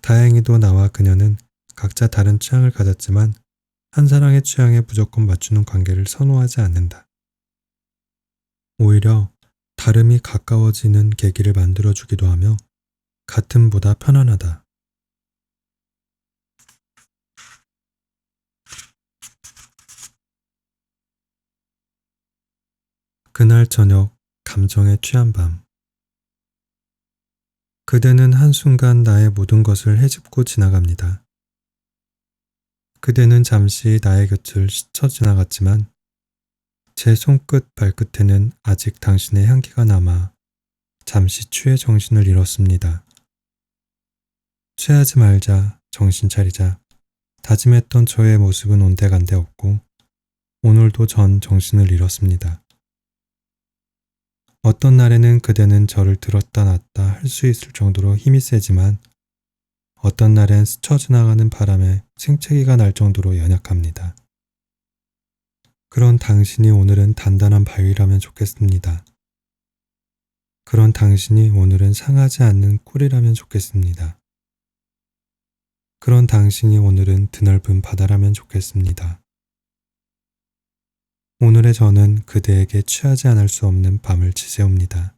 [SPEAKER 1] 다행히도 나와 그녀는 각자 다른 취향을 가졌지만 한 사람의 취향에 무조건 맞추는 관계를 선호하지 않는다. 오히려 다름이 가까워지는 계기를 만들어주기도 하며 같음보다 편안하다. 그날 저녁 감정에 취한 밤. 그대는 한순간 나의 모든 것을 헤집고 지나갑니다. 그대는 잠시 나의 곁을 스쳐 지나갔지만 제 손끝 발끝에는 아직 당신의 향기가 남아 잠시 취해 정신을 잃었습니다. 취하지 말자, 정신 차리자 다짐했던 저의 모습은 온데간데 없고 오늘도 전 정신을 잃었습니다. 어떤 날에는 그대는 저를 들었다 놨다 할 수 있을 정도로 힘이 세지만 어떤 날엔 스쳐 지나가는 바람에 생채기가 날 정도로 연약합니다. 그런 당신이 오늘은 단단한 바위라면 좋겠습니다. 그런 당신이 오늘은 상하지 않는 꿀이라면 좋겠습니다. 그런 당신이 오늘은 드넓은 바다라면 좋겠습니다. 오늘의 저는 그대에게 취하지 않을 수 없는 밤을 지새웁니다.